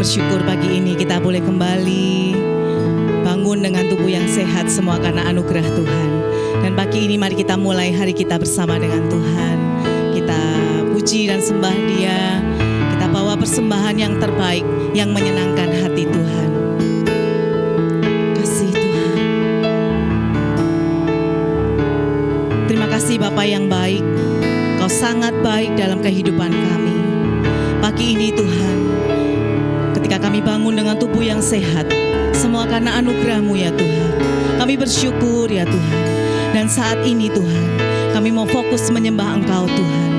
Bersyukur pagi ini kita boleh kembali bangun dengan tubuh yang sehat, semua karena anugerah Tuhan. Dan pagi ini mari kita mulai hari kita bersama dengan Tuhan. Kita puji dan sembah Dia. Kita bawa persembahan yang terbaik yang menyenangkan hati Tuhan. Kasih Tuhan. Terima kasih Bapa yang baik. Kau sangat baik dalam kehidupan kami. Pagi ini Tuhan, ketika kami bangun dengan tubuh yang sehat, semua karena anugerah-Mu ya Tuhan. Kami bersyukur ya Tuhan. Dan saat ini Tuhan, kami mau fokus menyembah Engkau Tuhan.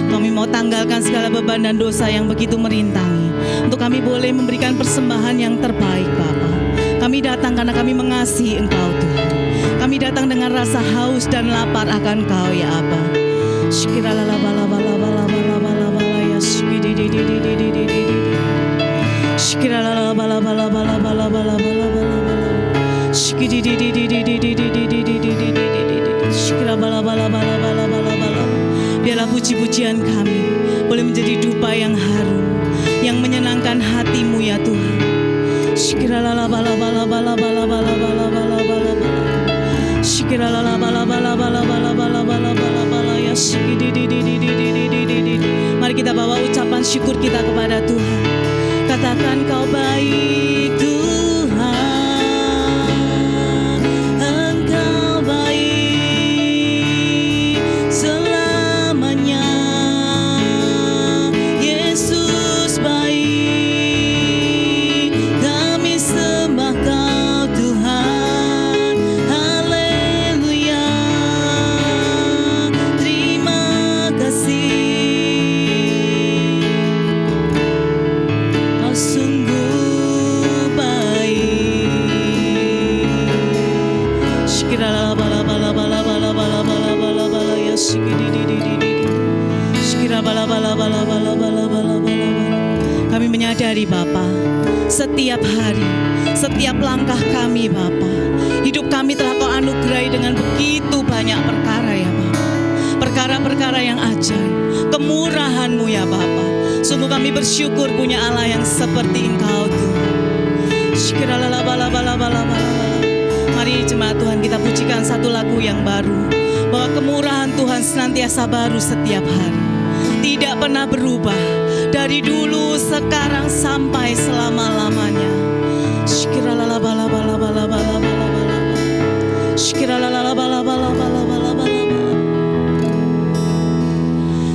Kami mau tanggalkan segala beban dan dosa yang begitu merintangi, untuk kami boleh memberikan persembahan yang terbaik Bapa. Kami datang karena kami mengasihi Engkau Tuhan. Kami datang dengan rasa haus dan lapar akan Engkau ya Abba. Biarlah puji-pujian kami boleh menjadi dupa yang harum, yang menyenangkan hati-Mu ya Tuhan. Mari kita bawa ucapan syukur kita kepada Tuhan. Katakan Kau baik Tuhan, Engkau baik selamanya. Yesus baik, kami sembah Kau Tuhan. Haleluya, terima kasih. Kau sungguh baik. Shikira bala bala bala bala bala bala bala bala ya shikidididididi. Shikira bala bala bala bala bala bala bala. Kami menyadari Bapa, setiap hari, setiap langkah kami Bapa, hidup kami telah Kau anugerahi dengan begitu banyak perkara ya Bapa. Perkara-perkara yang ajaib, kemurahan-Mu ya Bapa. Sungguh kami bersyukur punya Allah yang seperti Engkau Tuhan. Mari jemaat Tuhan kita pujikan satu lagu yang baru, bahwa kemurahan Tuhan senantiasa baru setiap hari, tidak pernah berubah, dari dulu sekarang sampai selama-lamanya.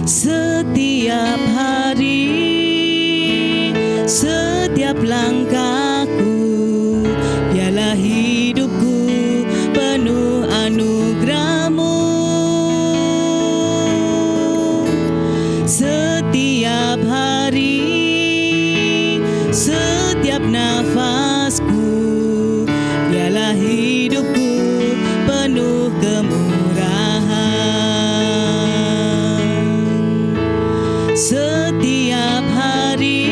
Setiap hari, setiap langkahku, biarlah hidupku penuh anugerah-Mu. Setiap hari, setiap nafasku, biarlah hidupku penuh kemurahan. Setiap hari,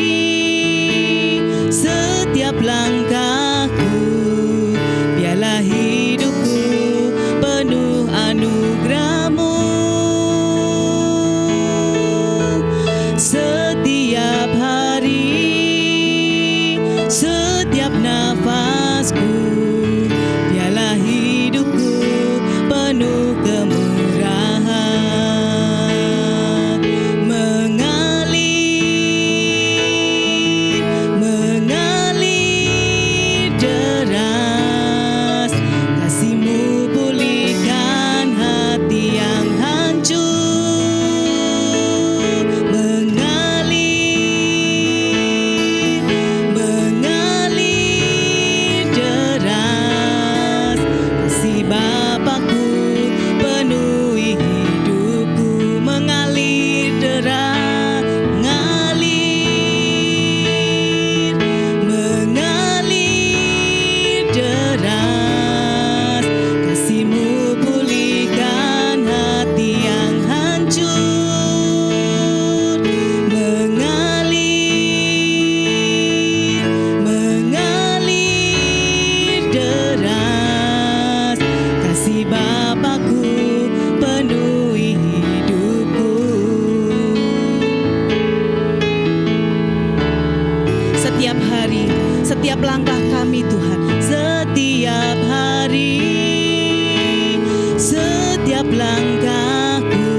langkahku,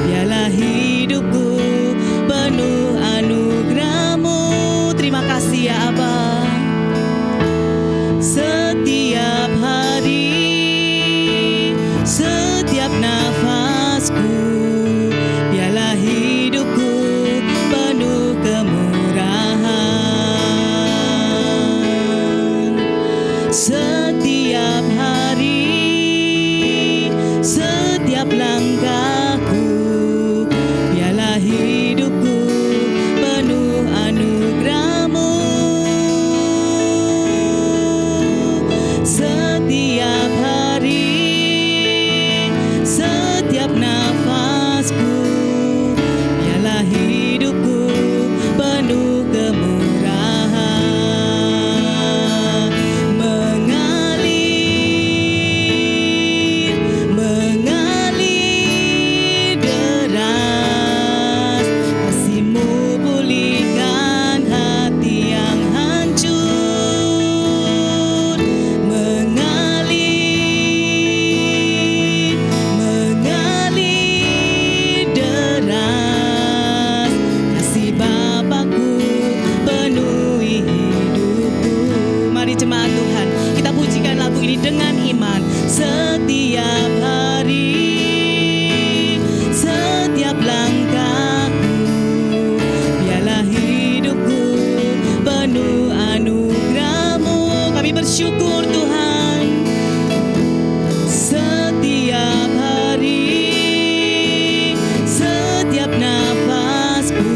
biarlah hidupku penuh anugerah-Mu. Terima kasih ya Aba. Setiap hari, setiap nafasku, biarlah hidupku penuh kemurahan. Setiap hari, setiap langkahku, biarlah hidupku penuh anugerah-Mu. Setiap hari, setiap nafasku, biarlah hidupku penuh kemurahan. Mengalir deras, kasih-Mu pulihkan hati yang hancur. Mengalir deras, kasih Bapakku penuhi hidupku. Mari jemaat Tuhan, kita pujikan lagu ini dengan iman. Setiap hari, setiap langkahku, biarlah hidupku penuh anugerah-Mu. Kami bersyukur Tuhan. Setiap hari, setiap nafasku,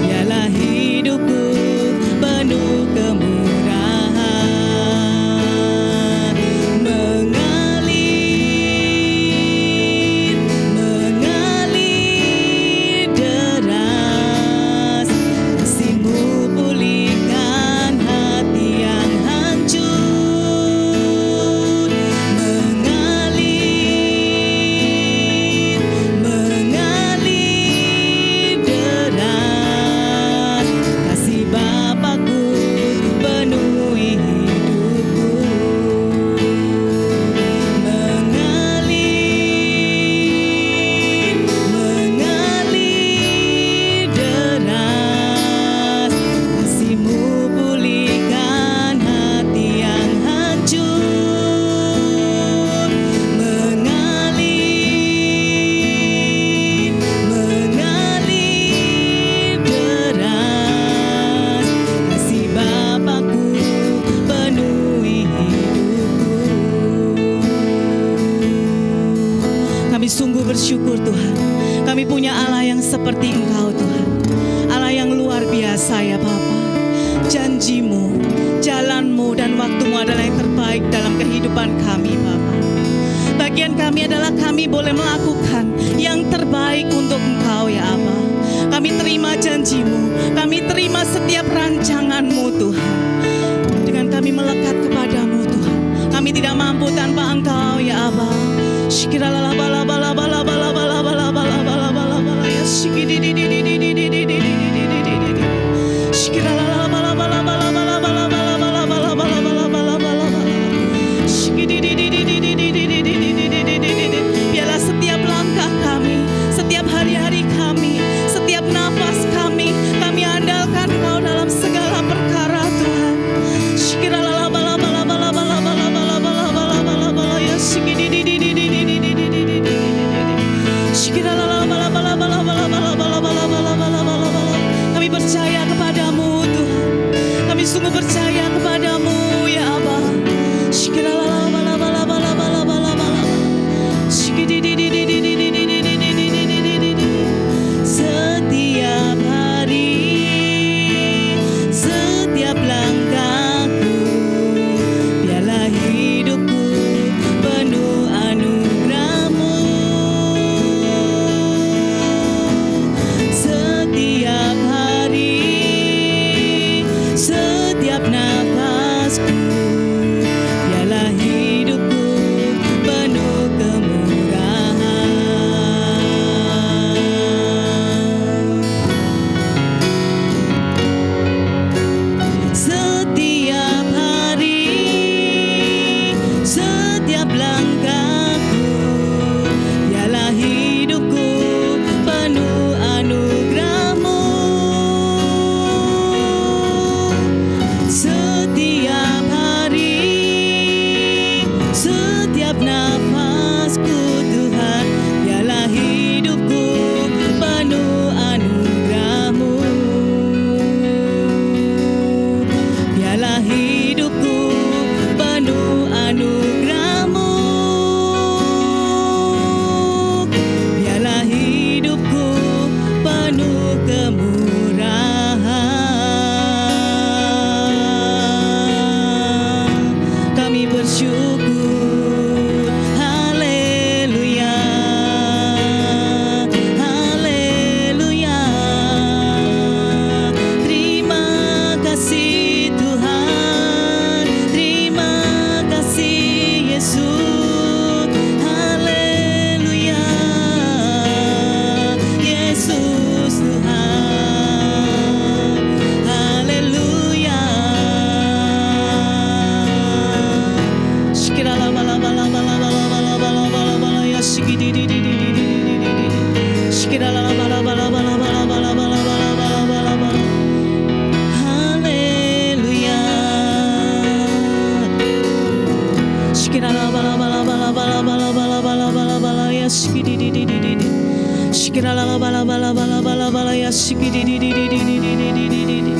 biarlah hidupku penuh kemurahan. Mengalir deras, kasih-Mu pulihkan hati yang hancur. Mengalir deras, kasih Bapakku penuhi hidupku. Mengalir deras, kasih-Mu pulihkan hati yang hancur. Mengalir deras, kasih Bapakku penuhi hidupku. Kami sungguh bersyukur Tuhan, kami punya Allah yang seperti Engkau Tuhan, Allah yang luar biasa ya Bapa. Janji-Mu, jalan-Mu dan waktu-Mu adalah yang terbaik dalam kehidupan kami Bapa. Bagian kami adalah kami boleh melakukan yang terbaik untuk Engkau ya Aba. Kami terima janji-Mu, kami terima setiap rancangan-Mu Tuhan. Dengan kami melekat kepadamu Tuhan, kami tidak mampu tanpa Engkau ya Aba. Biarlah setiap langkah kami, setiap hari-hari kami, setiap nafas kami andalkan Engkau dalam segala perkara Tuhan. Haleluya. Shikira bala bala bala bala bala bala bala bala bala ya shikiri di di di di di. Shikira bala bala bala bala bala ya shikiri di di di di di di di di di di.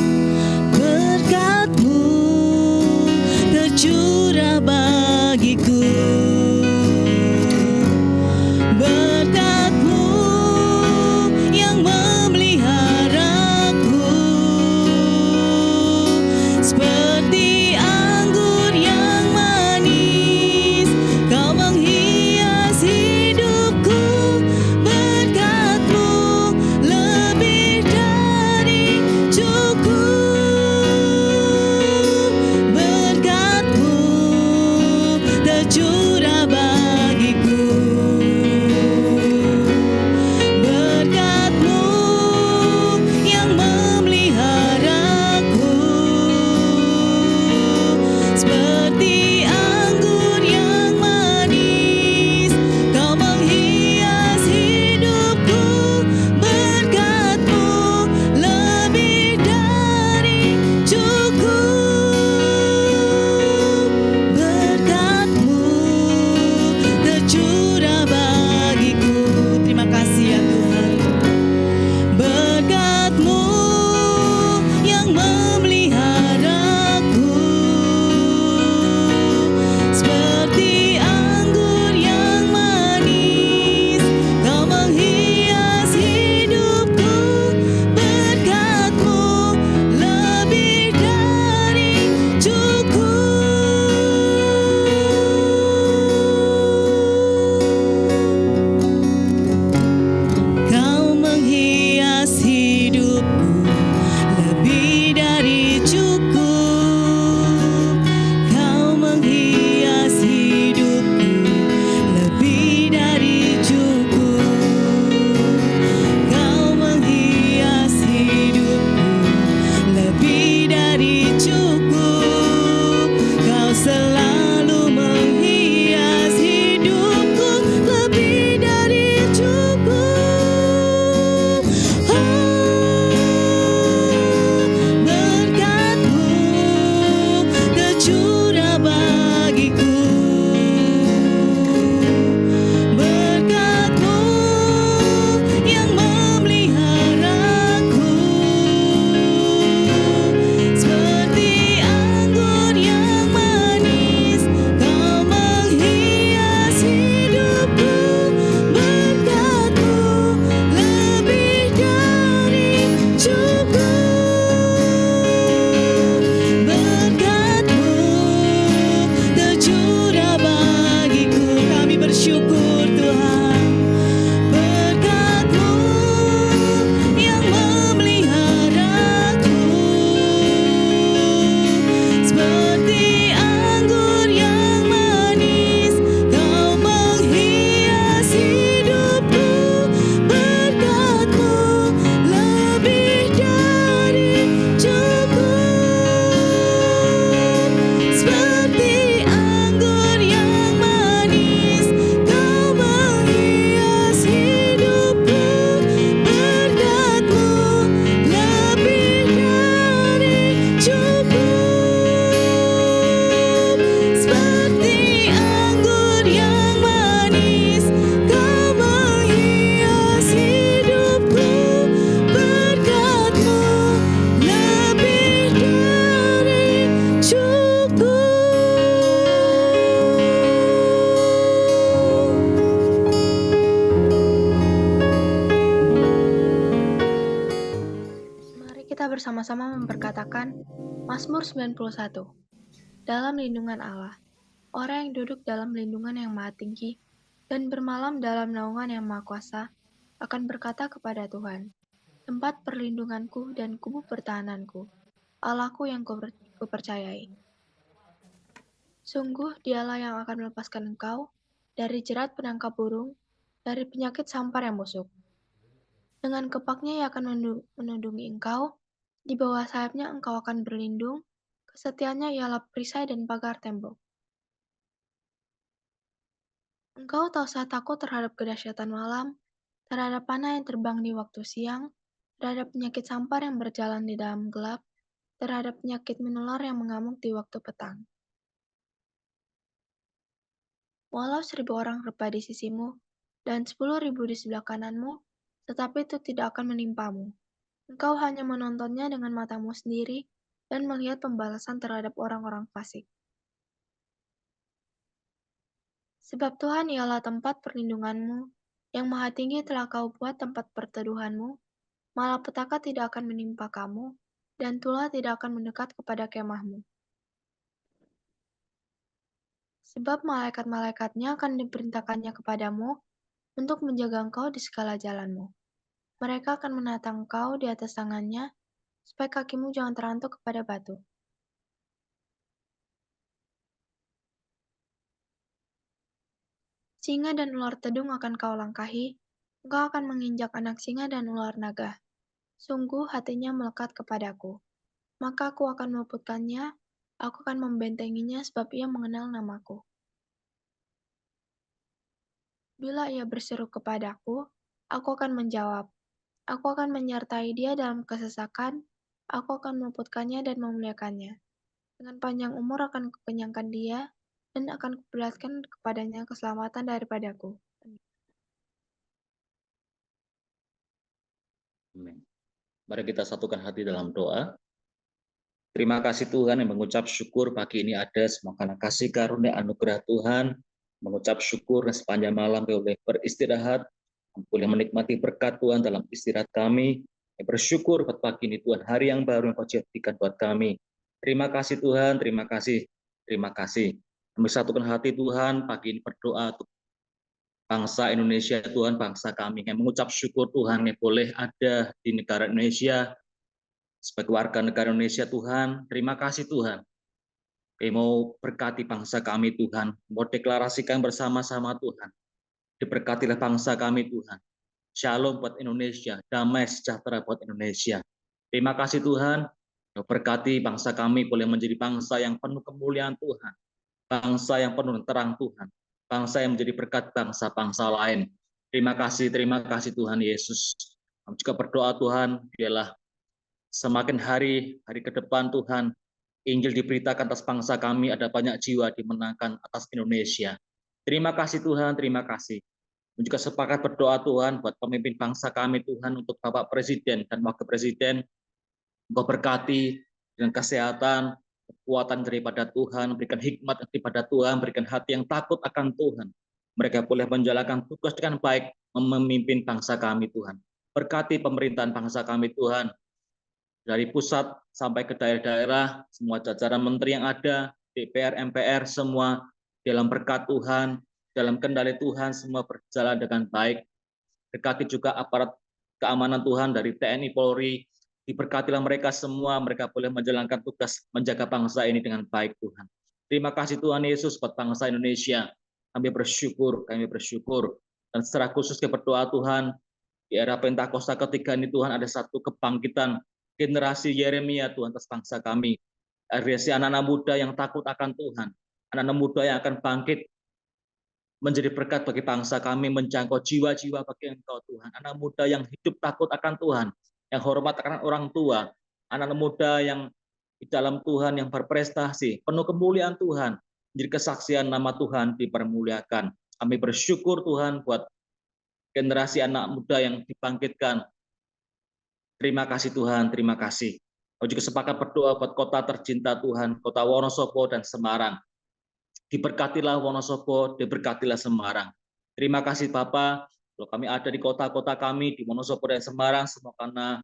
Berkat-Mu tercurah bagiku. Berkat-Mu yang memeliharaku. Seperti anggur yang manis, Kau menghias hidupku. Berkat-Mu lebih dari cukup. Berkat-Mu tercurah bagiku. Berkat-Mu yang memeliharaku. Seperti anggur yang manis, Kau menghias hidupku. Berkat-Mu lebih dari cukup. Berkat-Mu tercurah bagiku. Terima kasih ya Tuhan. Berkat-Mu yang memeliharaku. Seperti anggur yang manis, Kau menghias hidupku. Berkat-Mu lebih dari cukup. Kau menghias hidupku lebih dari cukup. Kau menghias hidupku lebih dari cukup. Kau menghias hidupku lebih dari cukup. Kau selalu menghias hidupku lebih dari cukup. Berkat-Mu tercurah bagiku. Berkat-Mu yang memeliharaku. Seperti anggur yang manis, Kau menghias hidupku. Berkat-Mu lebih dari cukup. Berkat-Mu tercurah bagiku. Kami bersyukur Tuhan. Berkat-Mu yang memeliharaku. Seperti anggur yang manis, Kau menghias hidupku. Berkat-Mu lebih dari cukup. Seperti anggur yang manis, Kau menghias hidupku. Berkat-Mu lebih dari cukup. Seperti anggur yang manis, Kau menghias hidupku. Berkat-Mu lebih dari cukup. Mari kita bersama-sama memperkatakan Mazmur 91. Dalam lindungan Allah, orang yang duduk dalam lindungan yang maha tinggi dan bermalam dalam naungan yang maha kuasa akan berkata kepada Tuhan, tempat perlindunganku dan kubu pertahananku, Allahku yang kupercayai. Sungguh Dialah yang akan melepaskan engkau dari jerat penangkap burung, dari penyakit sampar yang busuk. Dengan kepaknya Ia akan melindungi engkau, di bawah sayapnya engkau akan berlindung, kesetiaannya ialah perisai dan pagar tembok. Engkau tak usah takut terhadap kedahsyatan malam, terhadap panah yang terbang di waktu siang, terhadap penyakit sampar yang berjalan di dalam gelap, terhadap penyakit menular yang mengamuk di waktu petang. Walau 1.000 orang rebah di sisimu, dan 10.000 di sebelah kananmu, tetapi itu tidak akan menimpamu. Engkau hanya menontonnya dengan matamu sendiri dan melihat pembalasan terhadap orang-orang fasik. Sebab Tuhan ialah tempat perlindunganmu, yang maha tinggi telah kau buat tempat perteduhanmu, malapetaka tidak akan menimpa kamu, dan tulah tidak akan mendekat kepada kemahmu. Sebab malaikat-malaikatnya akan diperintahkannya kepadamu untuk menjaga engkau di segala jalanmu. Mereka akan menatang engkau di atas tangannya, supaya kakimu jangan terantuk kepada batu. Singa dan ular tedung akan kau langkahi, engkau akan menginjak anak singa dan ular naga. Sungguh hatinya melekat kepadaku. Maka aku akan meluputkannya, aku akan membentenginya sebab ia mengenal namaku. Bila ia berseru kepadaku, aku akan menjawab. Aku akan menyertai dia dalam kesesakan, aku akan meluputkannya dan memuliakannya. Dengan panjang umur akan kukenyangkan dia, dan akan kuperlihatkan kepadanya keselamatan daripadaku. Amin. Mari kita satukan hati dalam doa. Terima kasih Tuhan yang mengucap syukur pagi ini ada semua karena kasih karunia anugerah Tuhan. Mengucap syukur sepanjang malam boleh beristirahat, boleh menikmati berkat Tuhan dalam istirahat kami. Bersyukur buat pagi ini Tuhan, hari yang baru yang kau jadikan buat kami. Terima kasih Tuhan, terima kasih, terima kasih. Kami satukan hati Tuhan, pagi ini berdoa untuk bangsa Indonesia Tuhan, bangsa kami yang mengucap syukur Tuhan yang boleh ada di negara Indonesia. Sebagai warga negara Indonesia Tuhan, terima kasih Tuhan. Kami mau berkati bangsa kami Tuhan, mau deklarasikan bersama-sama Tuhan. Diberkatilah bangsa kami Tuhan. Shalom buat Indonesia, damai sejahtera buat Indonesia. Terima kasih Tuhan, berkati bangsa kami boleh menjadi bangsa yang penuh kemuliaan Tuhan. Bangsa yang penuh terang Tuhan. Bangsa yang menjadi berkat bangsa-bangsa lain. Terima kasih Tuhan Yesus. Kami juga berdoa Tuhan, biarlah semakin hari ke depan Tuhan, Injil diberitakan atas bangsa kami, ada banyak jiwa dimenangkan atas Indonesia. Terima kasih Tuhan, terima kasih. Dan juga sepakat berdoa Tuhan buat pemimpin bangsa kami Tuhan, untuk Bapak Presiden dan Wakil Presiden, Engkau berkati dengan kesehatan, kekuatan daripada Tuhan, berikan hikmat daripada Tuhan, berikan hati yang takut akan Tuhan. Mereka boleh menjalankan tugas dengan baik, memimpin bangsa kami Tuhan. Berkati pemerintahan bangsa kami Tuhan, dari pusat sampai ke daerah-daerah, semua jajaran menteri yang ada, DPR, MPR, semua dalam berkat Tuhan, dalam kendali Tuhan, semua berjalan dengan baik. Berkati juga aparat keamanan Tuhan dari TNI, Polri, diberkatilah mereka semua, mereka boleh menjalankan tugas menjaga bangsa ini dengan baik Tuhan. Terima kasih Tuhan Yesus buat bangsa Indonesia. Kami bersyukur. Dan secara khusus kita berdoa Tuhan, di era Pentakosta ketiga ini Tuhan, ada satu kebangkitan generasi Yeremia Tuhan atas bangsa kami. Generasi anak-anak muda yang takut akan Tuhan. Anak-anak muda yang akan bangkit menjadi berkat bagi bangsa kami, menjangkau jiwa-jiwa bagi Engkau Tuhan. Anak muda yang hidup takut akan Tuhan, yang hormat akan orang tua. Anak-anak muda yang di dalam Tuhan, yang berprestasi, penuh kemuliaan Tuhan. Menjadi kesaksian nama Tuhan dipermuliakan. Kami bersyukur Tuhan buat generasi anak muda yang dibangkitkan. Terima kasih Tuhan, terima kasih. Kami juga sepakat berdoa buat kota tercinta Tuhan, kota Wonosobo dan Semarang. Diberkatilah Wonosobo, diberkatilah Semarang. Terima kasih Bapak, kalau kami ada di kota-kota kami, di Wonosobo dan Semarang, semua karena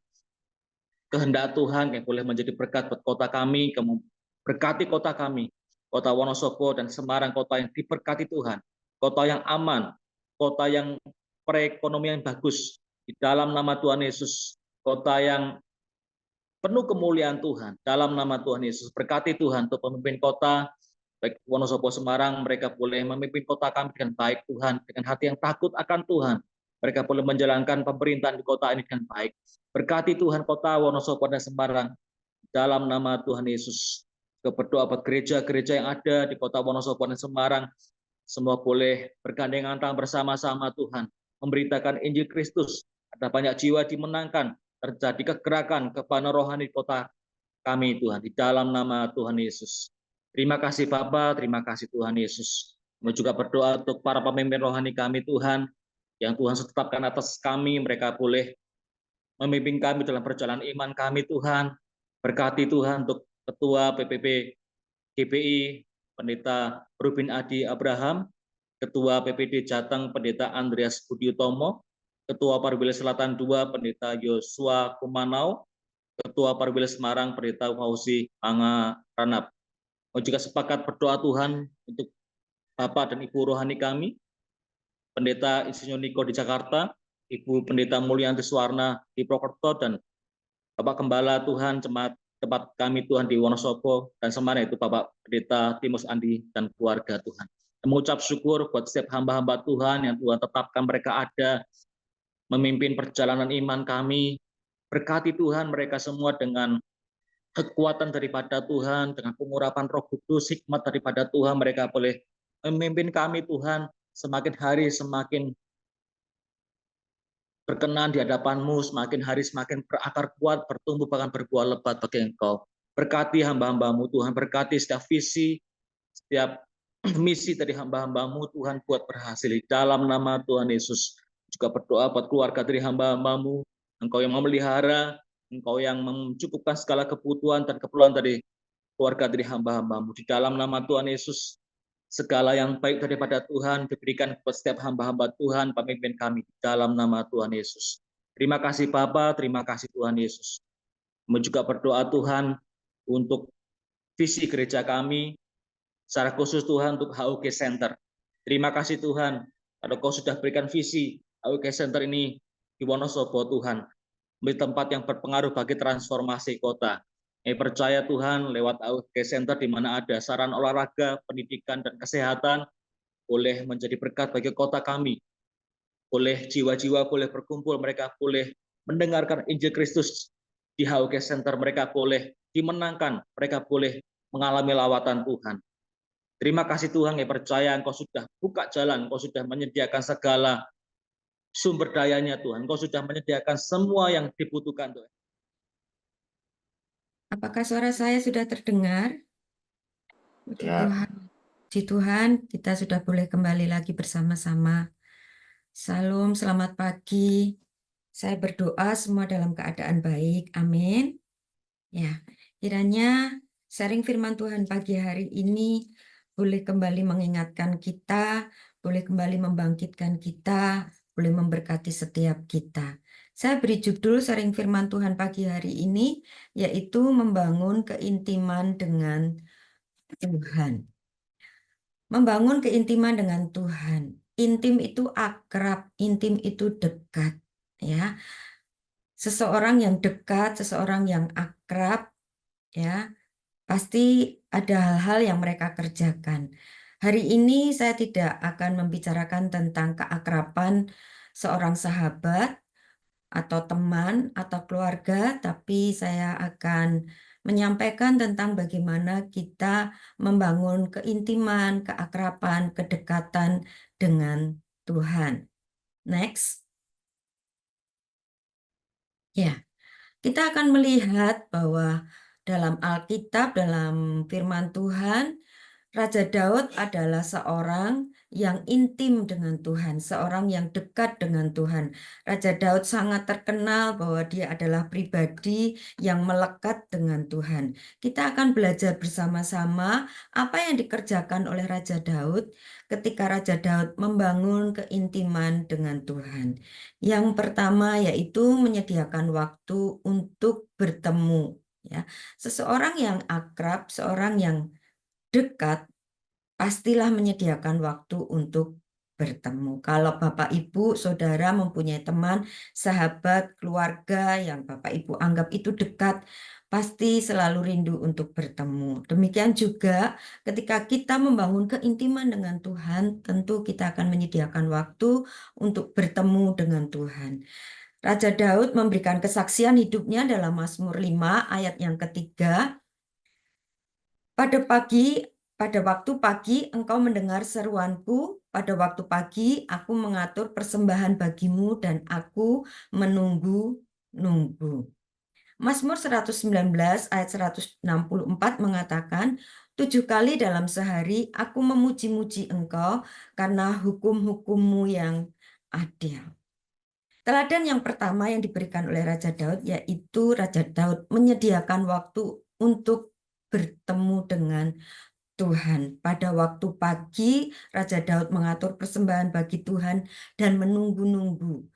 kehendak Tuhan yang boleh menjadi berkat buat kota kami, kamu berkati kota kami, kota Wonosobo dan Semarang, kota yang diberkati Tuhan, kota yang aman, kota yang perekonomian bagus, di dalam nama Tuhan Yesus, kota yang penuh kemuliaan Tuhan, dalam nama Tuhan Yesus. Berkati Tuhan untuk pemimpin kota, baik Wonosobo Semarang, mereka boleh memimpin kota kami dengan baik Tuhan, dengan hati yang takut akan Tuhan. Mereka boleh menjalankan pemerintahan di kota ini dengan baik. Berkati Tuhan kota Wonosobo dan Semarang, dalam nama Tuhan Yesus. Berdoa buat gereja-gereja yang ada di kota Wonosobo dan Semarang, semua boleh bergandengan tangan bersama-sama Tuhan, memberitakan Injil Kristus. Ada banyak jiwa dimenangkan, terjadi kegerakan kepada rohani kota kami Tuhan, di dalam nama Tuhan Yesus. Terima kasih Bapa, terima kasih Tuhan Yesus. Kami juga berdoa untuk para pemimpin rohani kami Tuhan, yang Tuhan tetapkan atas kami, mereka boleh memimpin kami dalam perjalanan iman kami Tuhan. Berkati Tuhan untuk Ketua PPP GPI, Pendeta Rubin Adi Abraham, Ketua PPD Jateng, Pendeta Andreas Budi Utomo, Ketua Parwil Selatan II, Pendeta Yosua Kumanau, Ketua Parwil Semarang, Pendeta Fauzi Anga Ranap. Kami juga sepakat berdoa Tuhan untuk Bapak dan Ibu rohani kami, Pendeta Insinyur Niko di Jakarta, Ibu Pendeta Mulyanti Suwarna di Prokerto, dan Bapak Gembala Tuhan Jemaat tempat kami Tuhan di Wonosobo dan Semarang, itu Bapak Pendeta Timus Andi dan keluarga Tuhan. Mengucap syukur buat setiap hamba-hamba Tuhan yang Tuhan tetapkan mereka ada memimpin perjalanan iman kami. Berkati Tuhan mereka semua dengan kekuatan daripada Tuhan, dengan pengurapan Roh Kudus, hikmat daripada Tuhan, mereka boleh memimpin kami Tuhan semakin hari semakin berkenan di hadapan-Mu, semakin hari semakin berakar kuat, bertumbuh bahkan berbuah lebat bagi Engkau. Berkati hamba-hamba-Mu Tuhan, berkati setiap visi, setiap misi dari hamba-hamba-Mu Tuhan buat berhasil di dalam nama Tuhan Yesus. Juga berdoa buat keluarga dari hamba-hamba-Mu, Engkau yang memelihara, Engkau yang mencukupkan segala kebutuhan dan keperluan dari keluarga dari hamba-hamba-Mu. Di dalam nama Tuhan Yesus, segala yang baik daripada Tuhan diberikan kepada setiap hamba-hamba Tuhan, pemimpin kami di dalam nama Tuhan Yesus. Terima kasih Bapa, terima kasih Tuhan Yesus. Kami juga berdoa Tuhan untuk visi gereja kami, secara khusus Tuhan untuk HUG Center. Terima kasih Tuhan, kalau Kau sudah berikan visi HUG Center ini di Wonosobo Tuhan, menjadi tempat yang berpengaruh bagi transformasi kota. Kami percaya Tuhan lewat HUG Center di mana ada saran olahraga, pendidikan, dan kesehatan, boleh menjadi berkat bagi kota kami. Boleh jiwa-jiwa boleh berkumpul, mereka boleh mendengarkan Injil Kristus di HUG Center, mereka boleh dimenangkan, mereka boleh mengalami lawatan Tuhan. Terima kasih Tuhan, kami percaya Engkau sudah buka jalan, Engkau sudah menyediakan segala sumber dayanya Tuhan, Engkau sudah menyediakan semua yang dibutuhkan Tuhan. Apakah suara saya sudah terdengar? Puji Ya. Tuhan. Puji Tuhan, kita sudah boleh kembali lagi bersama-sama. Salam, selamat pagi. Saya berdoa semua dalam keadaan baik. Amin. Ya, kiranya sharing firman Tuhan pagi hari ini boleh kembali mengingatkan kita, boleh kembali membangkitkan kita, boleh memberkati setiap kita. Saya beri judul sharing firman Tuhan pagi hari ini, yaitu membangun keintiman dengan Tuhan. Membangun keintiman dengan Tuhan. Intim itu akrab, intim itu dekat, ya. Seseorang yang dekat, seseorang yang akrab, ya, pasti ada hal-hal yang mereka kerjakan. Hari ini saya tidak akan membicarakan tentang keakraban seorang sahabat atau teman atau keluarga, tapi saya akan menyampaikan tentang bagaimana kita membangun keintiman, keakraban, kedekatan dengan Tuhan. Next. Ya, kita akan melihat bahwa dalam Alkitab, dalam firman Tuhan, Raja Daud adalah seorang yang intim dengan Tuhan, seorang yang dekat dengan Tuhan. Raja Daud sangat terkenal bahwa dia adalah pribadi yang melekat dengan Tuhan. Kita akan belajar bersama-sama apa yang dikerjakan oleh Raja Daud ketika Raja Daud membangun keintiman dengan Tuhan. Yang pertama yaitu menyediakan waktu untuk bertemu. Ya, seseorang yang akrab, seorang yang dekat, pastilah menyediakan waktu untuk bertemu. Kalau Bapak Ibu, Saudara mempunyai teman, sahabat, keluarga yang Bapak Ibu anggap itu dekat, pasti selalu rindu untuk bertemu. Demikian juga ketika kita membangun keintiman dengan Tuhan, tentu kita akan menyediakan waktu untuk bertemu dengan Tuhan. Raja Daud memberikan kesaksian hidupnya dalam Mazmur 5 ayat yang ketiga. Pada pagi pada waktu pagi engkau mendengar seruanku, pada waktu pagi aku mengatur persembahan bagimu dan aku menunggu-nunggu. Mazmur 119 ayat 164 mengatakan, 7 kali dalam sehari aku memuji-muji engkau karena hukum-hukummu yang adil. Teladan yang pertama yang diberikan oleh Raja Daud, yaitu Raja Daud menyediakan waktu untuk bertemu dengan Tuhan. Pada waktu pagi, Raja Daud mengatur persembahan bagi Tuhan dan menunggu-nunggu.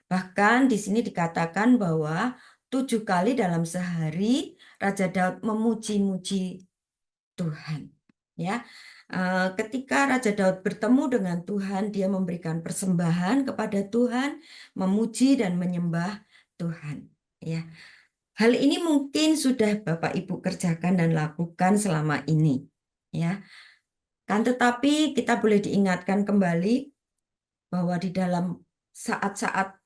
Bahkan di sini dikatakan bahwa 7 kali dalam sehari Raja Daud memuji-muji Tuhan. Ya, ketika Raja Daud bertemu dengan Tuhan, dia memberikan persembahan kepada Tuhan, memuji dan menyembah Tuhan. Ya, hal ini mungkin sudah Bapak Ibu kerjakan dan lakukan selama ini. Ya, kan tetapi kita boleh diingatkan kembali bahwa di dalam saat-saat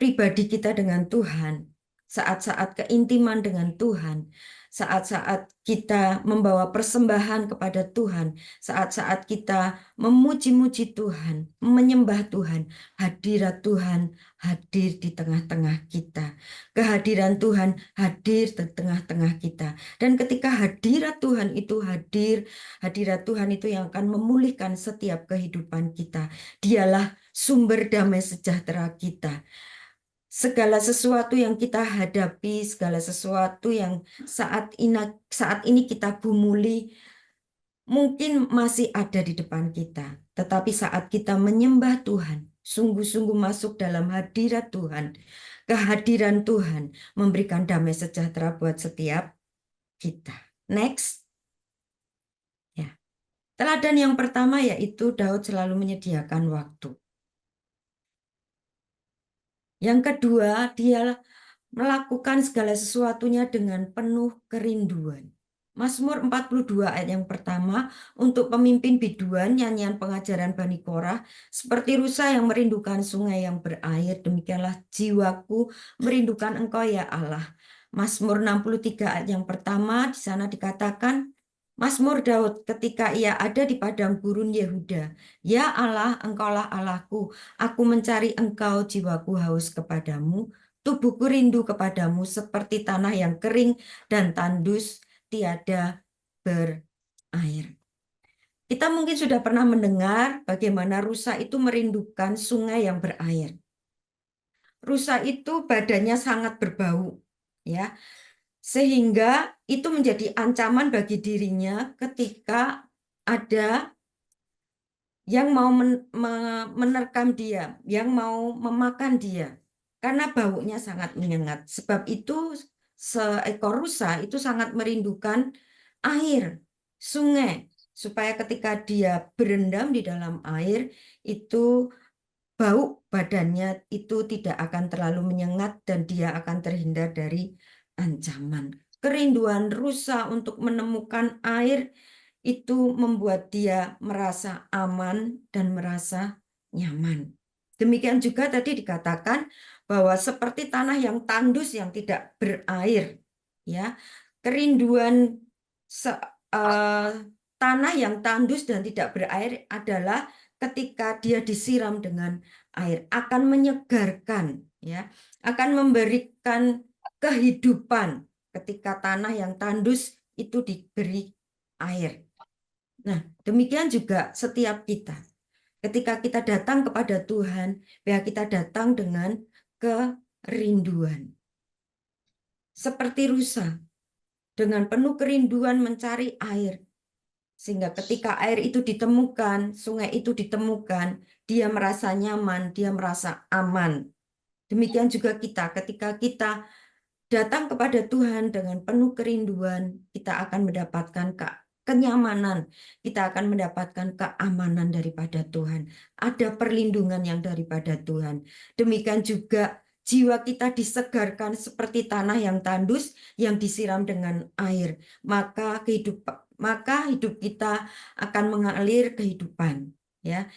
pribadi kita dengan Tuhan, saat-saat keintiman dengan Tuhan, saat-saat kita membawa persembahan kepada Tuhan, saat-saat kita memuji-muji Tuhan, menyembah Tuhan, hadirat Tuhan hadir di tengah-tengah kita. Kehadiran Tuhan hadir di tengah-tengah kita. Dan ketika hadirat Tuhan itu hadir, hadirat Tuhan itu yang akan memulihkan setiap kehidupan kita. Dialah sumber damai sejahtera kita. Segala sesuatu yang kita hadapi, segala sesuatu yang saat ini kita gumuli, mungkin masih ada di depan kita. Tetapi saat kita menyembah Tuhan, sungguh-sungguh masuk dalam hadirat Tuhan, kehadiran Tuhan memberikan damai sejahtera buat setiap kita. Next. Ya. Teladan yang pertama yaitu Daud selalu menyediakan waktu. Yang kedua, dia melakukan segala sesuatunya dengan penuh kerinduan. Mazmur 42 ayat yang pertama, untuk pemimpin biduan, nyanyian pengajaran Bani Korah, seperti rusa yang merindukan sungai yang berair, demikianlah jiwaku merindukan engkau ya Allah. Mazmur 63 ayat yang pertama, di sana dikatakan, Mazmur Daud ketika ia ada di padang gurun Yehuda, ya Allah, engkaulah Allahku, aku mencari engkau, jiwaku haus kepadamu, tubuhku rindu kepadamu seperti tanah yang kering dan tandus tiada berair. Kita mungkin sudah pernah mendengar bagaimana rusa itu merindukan sungai yang berair. Rusa itu badannya sangat berbau, ya, sehingga itu menjadi ancaman bagi dirinya ketika ada yang mau menerkam dia, yang mau memakan dia. Karena baunya sangat menyengat. Sebab itu seekor rusa itu sangat merindukan air, sungai. Supaya ketika dia berendam di dalam air, itu bau badannya itu tidak akan terlalu menyengat dan dia akan terhindar dari ancaman. Kerinduan rusa untuk menemukan air itu membuat dia merasa aman dan merasa nyaman. Demikian juga tadi dikatakan bahwa seperti tanah yang tandus yang tidak berair, ya, kerinduan tanah yang tandus dan tidak berair adalah ketika dia disiram dengan air, akan menyegarkan, ya, akan memberikan kehidupan ketika tanah yang tandus itu diberi air. Nah, demikian juga setiap kita. Ketika kita datang kepada Tuhan, biar kita datang dengan kerinduan. Seperti rusa, dengan penuh kerinduan mencari air. Sehingga ketika air itu ditemukan, sungai itu ditemukan, dia merasa nyaman, dia merasa aman. Demikian juga kita, ketika kita datang kepada Tuhan dengan penuh kerinduan, kita akan mendapatkan kenyamanan, kita akan mendapatkan keamanan daripada Tuhan. Ada perlindungan yang daripada Tuhan. Demikian juga jiwa kita disegarkan seperti tanah yang tandus yang disiram dengan air. Maka hidup kita akan mengalir kehidupan, ya.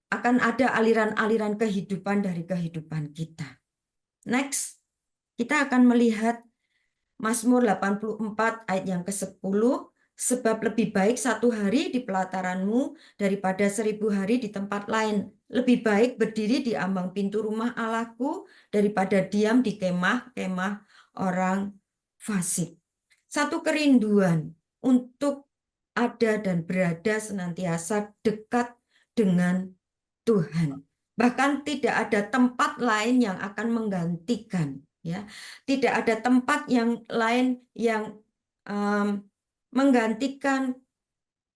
Akan ada aliran-aliran kehidupan dari kehidupan kita. Next, kita akan melihat Mazmur 84 ayat yang ke-10, Sebab lebih baik 1 hari di pelataranmu daripada 1000 hari di tempat lain. Lebih baik berdiri di ambang pintu rumah Allahku daripada diam di kemah-kemah orang fasik. Satu kerinduan untuk ada dan berada senantiasa dekat dengan Tuhan. Bahkan tidak ada tempat lain yang akan menggantikan, ya. Tidak ada tempat yang lain yang menggantikan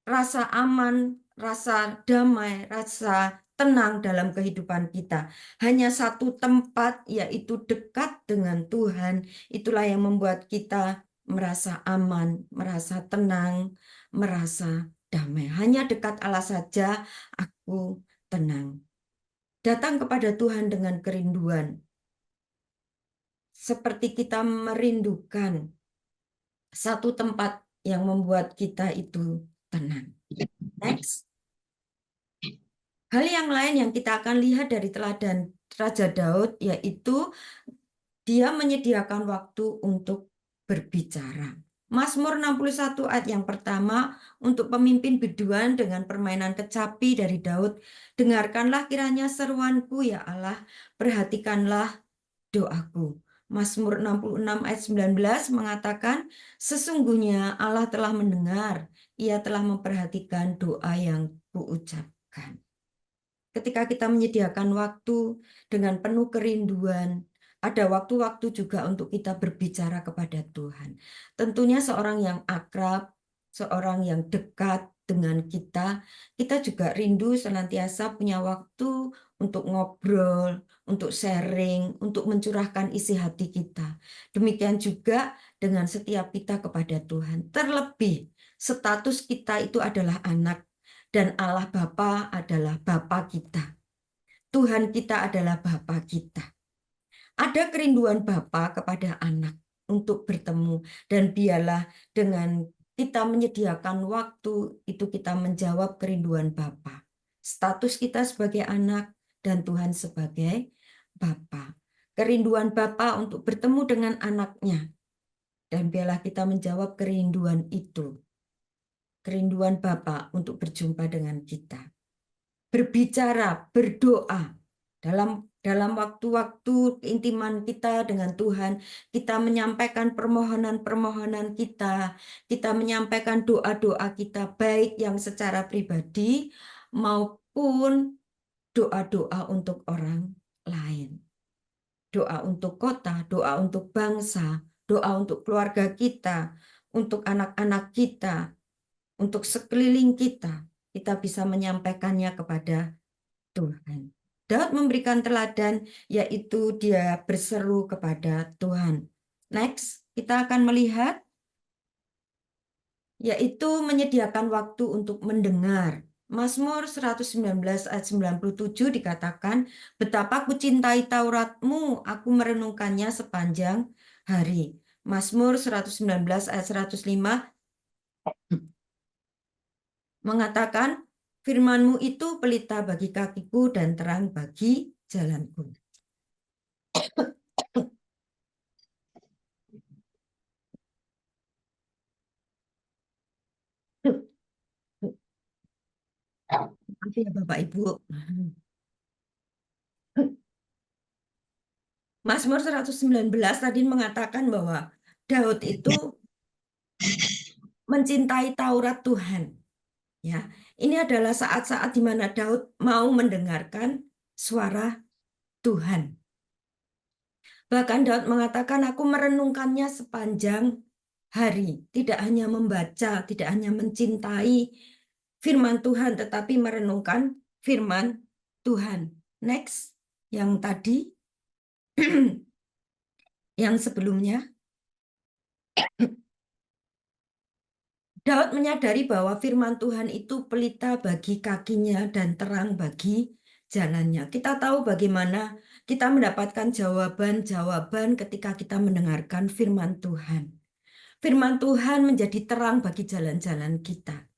rasa aman, rasa damai, rasa tenang dalam kehidupan kita. Hanya satu tempat, yaitu dekat dengan Tuhan. Itulah yang membuat kita merasa aman, merasa tenang, merasa damai. Hanya dekat Allah saja aku tenang. Datang kepada Tuhan dengan kerinduan. Seperti kita merindukan satu tempat yang membuat kita itu tenang. Next. Hal yang lain yang kita akan lihat dari teladan Raja Daud, yaitu dia menyediakan waktu untuk berbicara. Mazmur 61 ayat yang pertama, untuk pemimpin biduan dengan permainan kecapi dari Daud. Dengarkanlah kiranya seruanku ya Allah, perhatikanlah doaku. Mazmur 66 ayat 19 mengatakan, sesungguhnya Allah telah mendengar, Ia telah memperhatikan doa yang kuucapkan. Ketika kita menyediakan waktu dengan penuh kerinduan, ada waktu-waktu juga untuk kita berbicara kepada Tuhan. Tentunya seorang yang akrab, seorang yang dekat dengan kita juga rindu senantiasa punya waktu untuk ngobrol, untuk sharing, untuk mencurahkan isi hati kita. Demikian juga dengan setiap kita kepada Tuhan. Terlebih, status kita itu adalah anak, dan Allah Bapa adalah Bapa kita. Tuhan kita adalah Bapa kita. Ada kerinduan Bapa kepada anak untuk bertemu, dan biarlah dengan kita menyediakan waktu itu kita menjawab kerinduan Bapa. Status kita sebagai anak dan Tuhan sebagai Bapa. Kerinduan Bapa untuk bertemu dengan anaknya, dan biarlah kita menjawab kerinduan itu. Kerinduan Bapa untuk berjumpa dengan kita. Berbicara, berdoa dalam waktu-waktu keintiman kita dengan Tuhan, kita menyampaikan permohonan-permohonan kita menyampaikan doa-doa kita, baik yang secara pribadi maupun doa-doa untuk orang lain. Doa untuk kota, doa untuk bangsa, doa untuk keluarga kita, untuk anak-anak kita, untuk sekeliling kita bisa menyampaikannya kepada Tuhan. Daud memberikan teladan, yaitu dia berseru kepada Tuhan. Next, kita akan melihat, yaitu menyediakan waktu untuk mendengar. Mazmur 119 ayat 97 dikatakan, betapa ku cintai Tauratmu, aku merenungkannya sepanjang hari. Mazmur 119 ayat 105 mengatakan, firman-Mu itu pelita bagi kakiku dan terang bagi jalanku. Maaf ya Bapak Ibu. Mazmur 119 tadi mengatakan bahwa Daud itu mencintai Taurat Tuhan. Ya, ini adalah saat-saat di mana Daud mau mendengarkan suara Tuhan. Bahkan Daud mengatakan, aku merenungkannya sepanjang hari. Tidak hanya membaca, tidak hanya mencintai firman Tuhan, tetapi merenungkan firman Tuhan. Next, yang tadi, yang sebelumnya. Daud menyadari bahwa firman Tuhan itu pelita bagi kakinya dan terang bagi jalannya. Kita tahu bagaimana kita mendapatkan jawaban-jawaban ketika kita mendengarkan firman Tuhan. Firman Tuhan menjadi terang bagi jalan-jalan kita.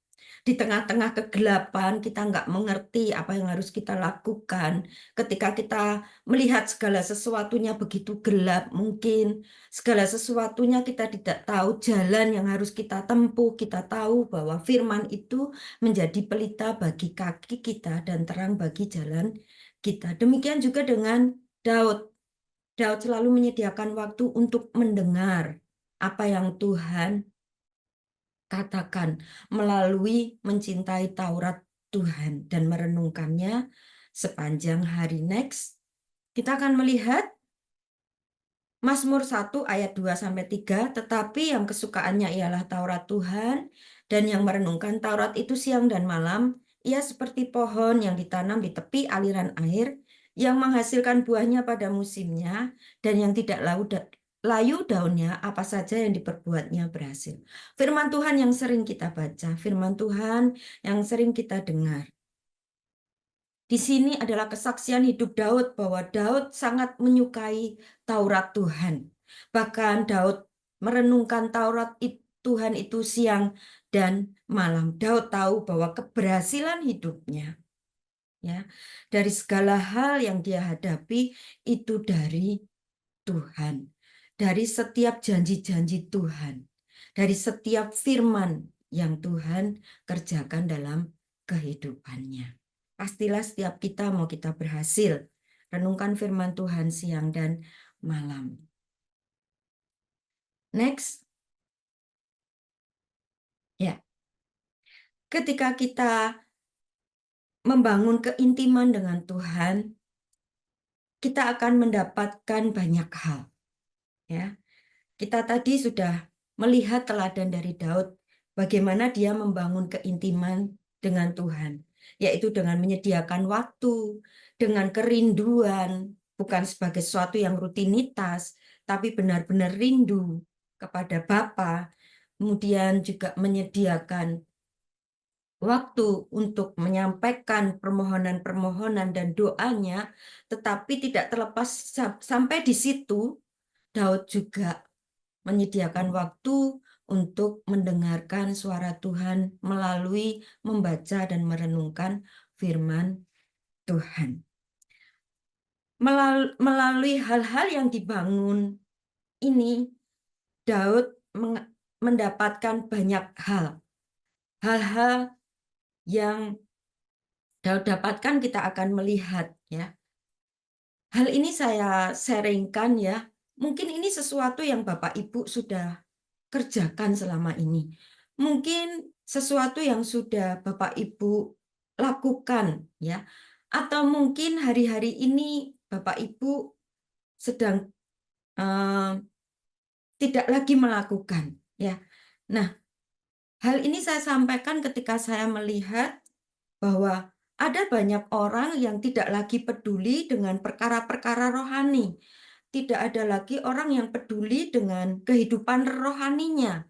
di tengah-tengah kegelapan, kita nggak mengerti apa yang harus kita lakukan. Ketika kita melihat segala sesuatunya begitu gelap, mungkin segala sesuatunya kita tidak tahu jalan yang harus kita tempuh. Kita tahu bahwa firman itu menjadi pelita bagi kaki kita dan terang bagi jalan kita. Demikian juga dengan Daud. Daud selalu menyediakan waktu untuk mendengar apa yang Tuhan katakan melalui mencintai Taurat Tuhan dan merenungkannya sepanjang hari. Next, kita akan melihat Mazmur 1 ayat 2-3, tetapi yang kesukaannya ialah Taurat Tuhan dan yang merenungkan Taurat itu siang dan malam, ia seperti pohon yang ditanam di tepi aliran air yang menghasilkan buahnya pada musimnya dan yang tidak layu daunnya, apa saja yang diperbuatnya berhasil. Firman Tuhan yang sering kita baca, firman Tuhan yang sering kita dengar. Di sini adalah kesaksian hidup Daud bahwa Daud sangat menyukai Taurat Tuhan. Bahkan Daud merenungkan Taurat Tuhan itu siang dan malam. Daud tahu bahwa keberhasilan hidupnya, ya, dari segala hal yang dia hadapi itu dari Tuhan. Dari setiap janji-janji Tuhan. Dari setiap firman yang Tuhan kerjakan dalam kehidupannya. Pastilah setiap kita mau kita berhasil. Renungkan firman Tuhan siang dan malam. Next. Ya. Ketika kita membangun keintiman dengan Tuhan, kita akan mendapatkan banyak hal. Ya. Kita tadi sudah melihat teladan dari Daud, bagaimana dia membangun keintiman dengan Tuhan, yaitu dengan menyediakan waktu, dengan kerinduan, bukan sebagai sesuatu yang rutinitas, tapi benar-benar rindu kepada Bapa, kemudian juga menyediakan waktu untuk menyampaikan permohonan-permohonan dan doanya, tetapi tidak terlepas sampai di situ, Daud juga menyediakan waktu untuk mendengarkan suara Tuhan melalui membaca dan merenungkan firman Tuhan. Melalui hal-hal yang dibangun ini, Daud mendapatkan banyak hal. Hal-hal yang Daud dapatkan kita akan melihat, ya. Hal ini saya sharingkan, ya. Mungkin ini sesuatu yang Bapak Ibu sudah kerjakan selama ini. Mungkin sesuatu yang sudah Bapak Ibu lakukan, ya. Atau mungkin hari-hari ini Bapak Ibu sedang tidak lagi melakukan, ya. Nah, hal ini saya sampaikan ketika saya melihat bahwa ada banyak orang yang tidak lagi peduli dengan perkara-perkara rohani. Tidak ada lagi orang yang peduli dengan kehidupan rohaninya.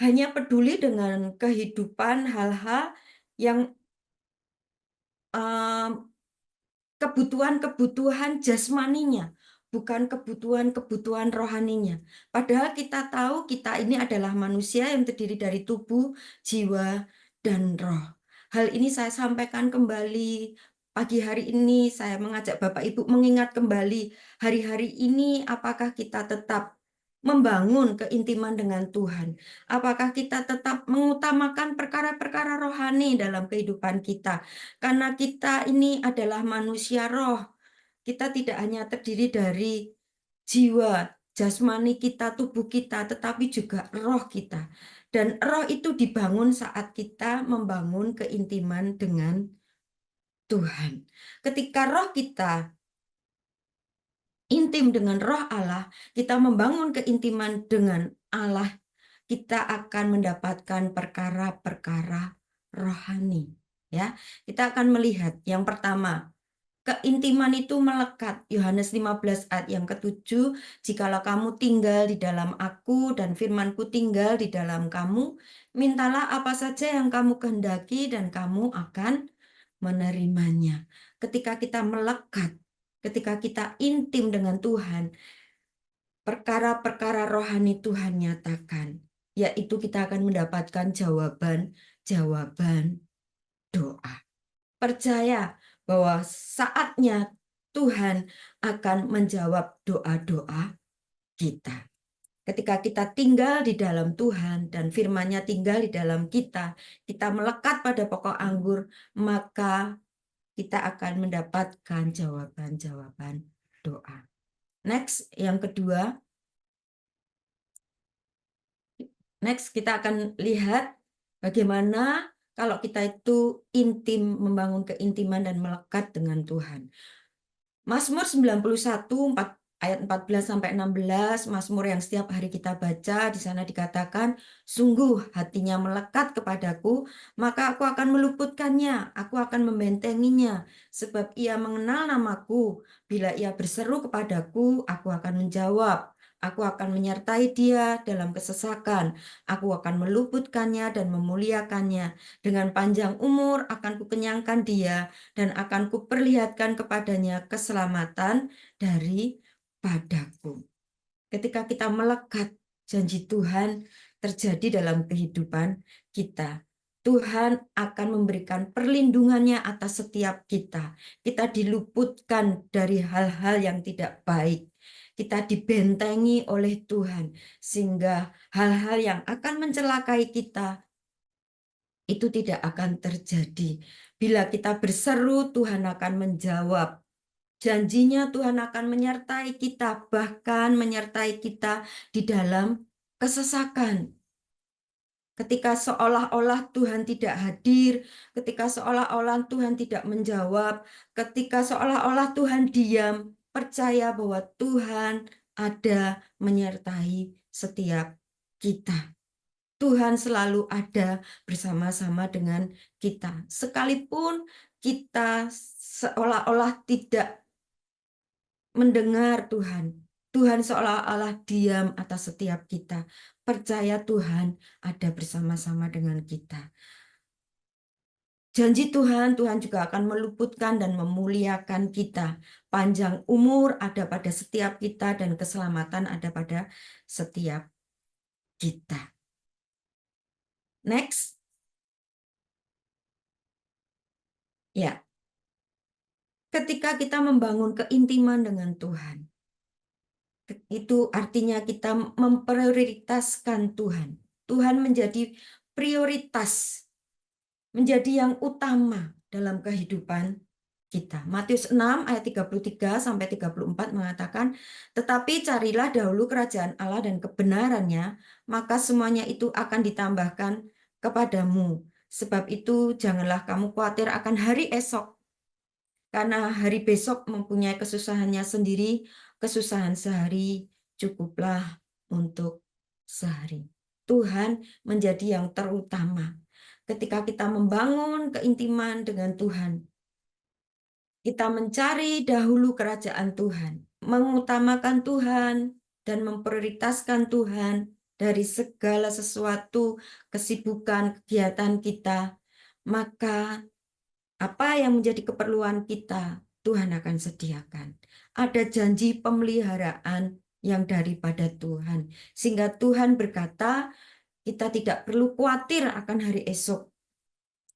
Hanya peduli dengan kehidupan hal-hal yang kebutuhan-kebutuhan jasmaninya, bukan kebutuhan-kebutuhan rohaninya. Padahal kita tahu kita ini adalah manusia yang terdiri dari tubuh, jiwa, dan roh. Hal ini saya sampaikan kembali pagi hari ini. Saya mengajak Bapak Ibu mengingat kembali hari-hari ini apakah kita tetap membangun keintiman dengan Tuhan. Apakah kita tetap mengutamakan perkara-perkara rohani dalam kehidupan kita? Karena kita ini adalah manusia roh. Kita tidak hanya terdiri dari jiwa, jasmani kita, tubuh kita, tetapi juga roh kita. Dan roh itu dibangun saat kita membangun keintiman dengan Tuhan. Ketika roh kita intim dengan roh Allah, kita membangun keintiman dengan Allah, kita akan mendapatkan perkara-perkara rohani. Ya, kita akan melihat yang pertama, keintiman itu melekat. Yohanes 15 ayat yang ke-7, jikalau kamu tinggal di dalam aku dan firmanku tinggal di dalam kamu, mintalah apa saja yang kamu kehendaki dan kamu akan menerimanya. Ketika kita melekat, ketika kita intim dengan Tuhan, perkara-perkara rohani Tuhan nyatakan, yaitu kita akan mendapatkan jawaban jawaban doa. Percaya bahwa saatnya Tuhan akan menjawab doa-doa kita. Ketika kita tinggal di dalam Tuhan dan firman-Nya tinggal di dalam kita, kita melekat pada pokok anggur, maka kita akan mendapatkan jawaban-jawaban doa. Next, yang kedua. Next, kita akan lihat bagaimana kalau kita itu intim, membangun keintiman dan melekat dengan Tuhan. Mazmur 91 ayat 14 sampai 16, Mazmur yang setiap hari kita baca, di sana dikatakan, sungguh hatinya melekat kepadaku, maka aku akan meluputkannya, aku akan membentenginya, sebab ia mengenal namaku. Bila ia berseru kepadaku, aku akan menjawab. Aku akan menyertai dia dalam kesesakan. Aku akan meluputkannya dan memuliakannya. Dengan panjang umur akan kukenyangkan dia dan akan kuperlihatkan kepadanya keselamatan daripadaku. Ketika kita melekat, janji Tuhan terjadi dalam kehidupan kita. Tuhan akan memberikan perlindungannya atas setiap kita. Kita diluputkan dari hal-hal yang tidak baik. Kita dibentengi oleh Tuhan, sehingga hal-hal yang akan mencelakai kita itu tidak akan terjadi. Bila kita berseru, Tuhan akan menjawab. Janjinya Tuhan akan menyertai kita, bahkan menyertai kita di dalam kesesakan. Ketika seolah-olah Tuhan tidak hadir, ketika seolah-olah Tuhan tidak menjawab, ketika seolah-olah Tuhan diam, percaya bahwa Tuhan ada menyertai setiap kita. Tuhan selalu ada bersama-sama dengan kita. Sekalipun kita seolah-olah tidak mendengar Tuhan, Tuhan seolah-olah diam atas setiap kita. Percaya Tuhan ada bersama-sama dengan kita. Janji Tuhan, Tuhan juga akan meluputkan dan memuliakan kita. Panjang umur ada pada setiap kita dan keselamatan ada pada setiap kita. Next. Ya. Ketika kita membangun keintiman dengan Tuhan, itu artinya kita memprioritaskan Tuhan. Tuhan menjadi prioritas, menjadi yang utama dalam kehidupan kita. Matius 6 ayat 33 sampai 34 mengatakan, "Tetapi carilah dahulu kerajaan Allah dan kebenarannya, maka semuanya itu akan ditambahkan kepadamu. Sebab itu janganlah kamu khawatir akan hari esok, karena hari besok mempunyai kesusahannya sendiri, kesusahan sehari cukuplah untuk sehari." Tuhan menjadi yang terutama. Ketika kita membangun keintiman dengan Tuhan, kita mencari dahulu kerajaan Tuhan, mengutamakan Tuhan, dan memprioritaskan Tuhan dari segala sesuatu, kesibukan, kegiatan kita, maka apa yang menjadi keperluan kita, Tuhan akan sediakan. Ada janji pemeliharaan yang daripada Tuhan. Sehingga Tuhan berkata, kita tidak perlu khawatir akan hari esok.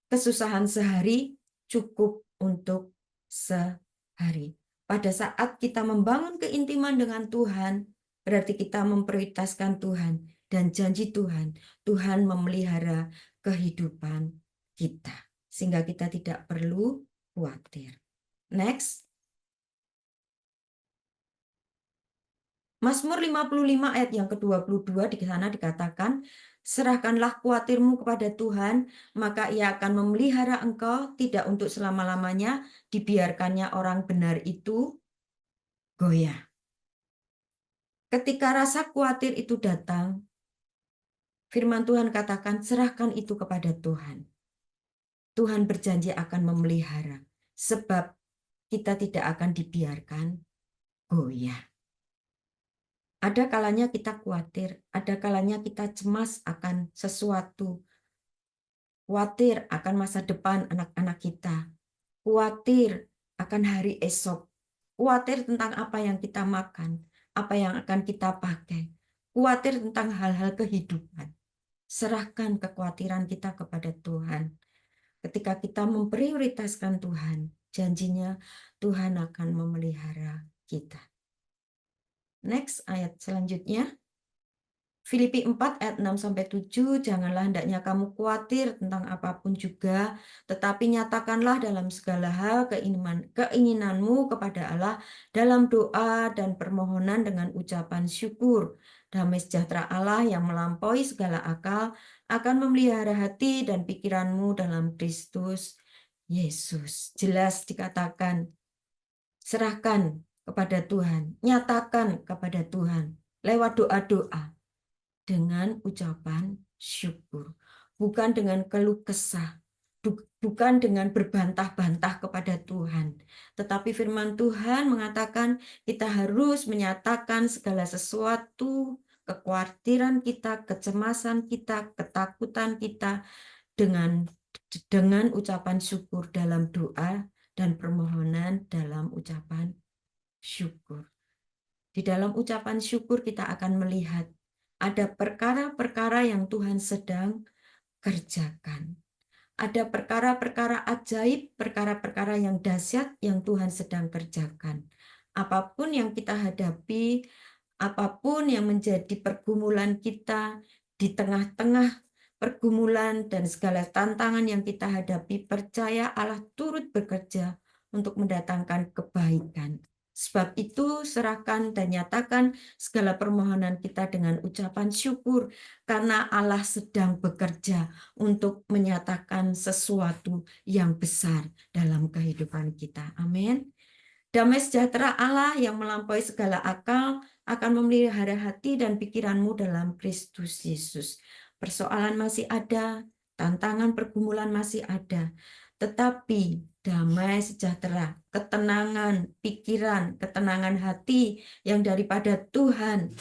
Kesusahan sehari cukup untuk sehari. Pada saat kita membangun keintiman dengan Tuhan, berarti kita memprioritaskan Tuhan. Dan janji Tuhan, Tuhan memelihara kehidupan kita. Sehingga kita tidak perlu khawatir. Next. Mazmur 55 ayat yang ke-22 di sana dikatakan, serahkanlah khawatirmu kepada Tuhan, maka ia akan memelihara engkau, tidak untuk selama-lamanya, dibiarkannya orang benar itu goyah. Ketika rasa khawatir itu datang, firman Tuhan katakan, serahkan itu kepada Tuhan. Tuhan berjanji akan memelihara, sebab kita tidak akan dibiarkan goyah. Ada kalanya kita khawatir, ada kalanya kita cemas akan sesuatu, khawatir akan masa depan anak-anak kita, khawatir akan hari esok, khawatir tentang apa yang kita makan, apa yang akan kita pakai, khawatir tentang hal-hal kehidupan. Serahkan kekhawatiran kita kepada Tuhan. Ketika kita memprioritaskan Tuhan, janjinya Tuhan akan memelihara kita. Next, ayat selanjutnya. Filipi 4 ayat 6-7, janganlah hendaknya kamu khawatir tentang apapun juga, tetapi nyatakanlah dalam segala hal keinginanmu kepada Allah dalam doa dan permohonan dengan ucapan syukur. Damai sejahtera Allah yang melampaui segala akal akan memelihara hati dan pikiranmu dalam Kristus Yesus. Jelas dikatakan, serahkan kepada Tuhan, nyatakan kepada Tuhan lewat doa-doa. Dengan ucapan syukur, bukan dengan keluh kesah, bukan dengan berbantah-bantah kepada Tuhan, tetapi firman Tuhan mengatakan kita harus menyatakan segala sesuatu, kekhawatiran kita, kecemasan kita, ketakutan kita dengan ucapan syukur dalam doa dan permohonan dalam ucapan syukur. Di dalam ucapan syukur kita akan melihat ada perkara-perkara yang Tuhan sedang kerjakan. Ada perkara-perkara ajaib, perkara-perkara yang dahsyat yang Tuhan sedang kerjakan. Apapun yang kita hadapi, apapun yang menjadi pergumulan kita di tengah-tengah pergumulan dan segala tantangan yang kita hadapi, percaya Allah turut bekerja untuk mendatangkan kebaikan. Sebab itu serahkan dan nyatakan segala permohonan kita dengan ucapan syukur karena Allah sedang bekerja untuk menyatakan sesuatu yang besar dalam kehidupan kita. Amin. Damai sejahtera Allah yang melampaui segala akal akan memelihara hati dan pikiranmu dalam Kristus Yesus. Persoalan masih ada, tantangan pergumulan masih ada, tetapi damai sejahtera, ketenangan pikiran, ketenangan hati yang daripada Tuhan,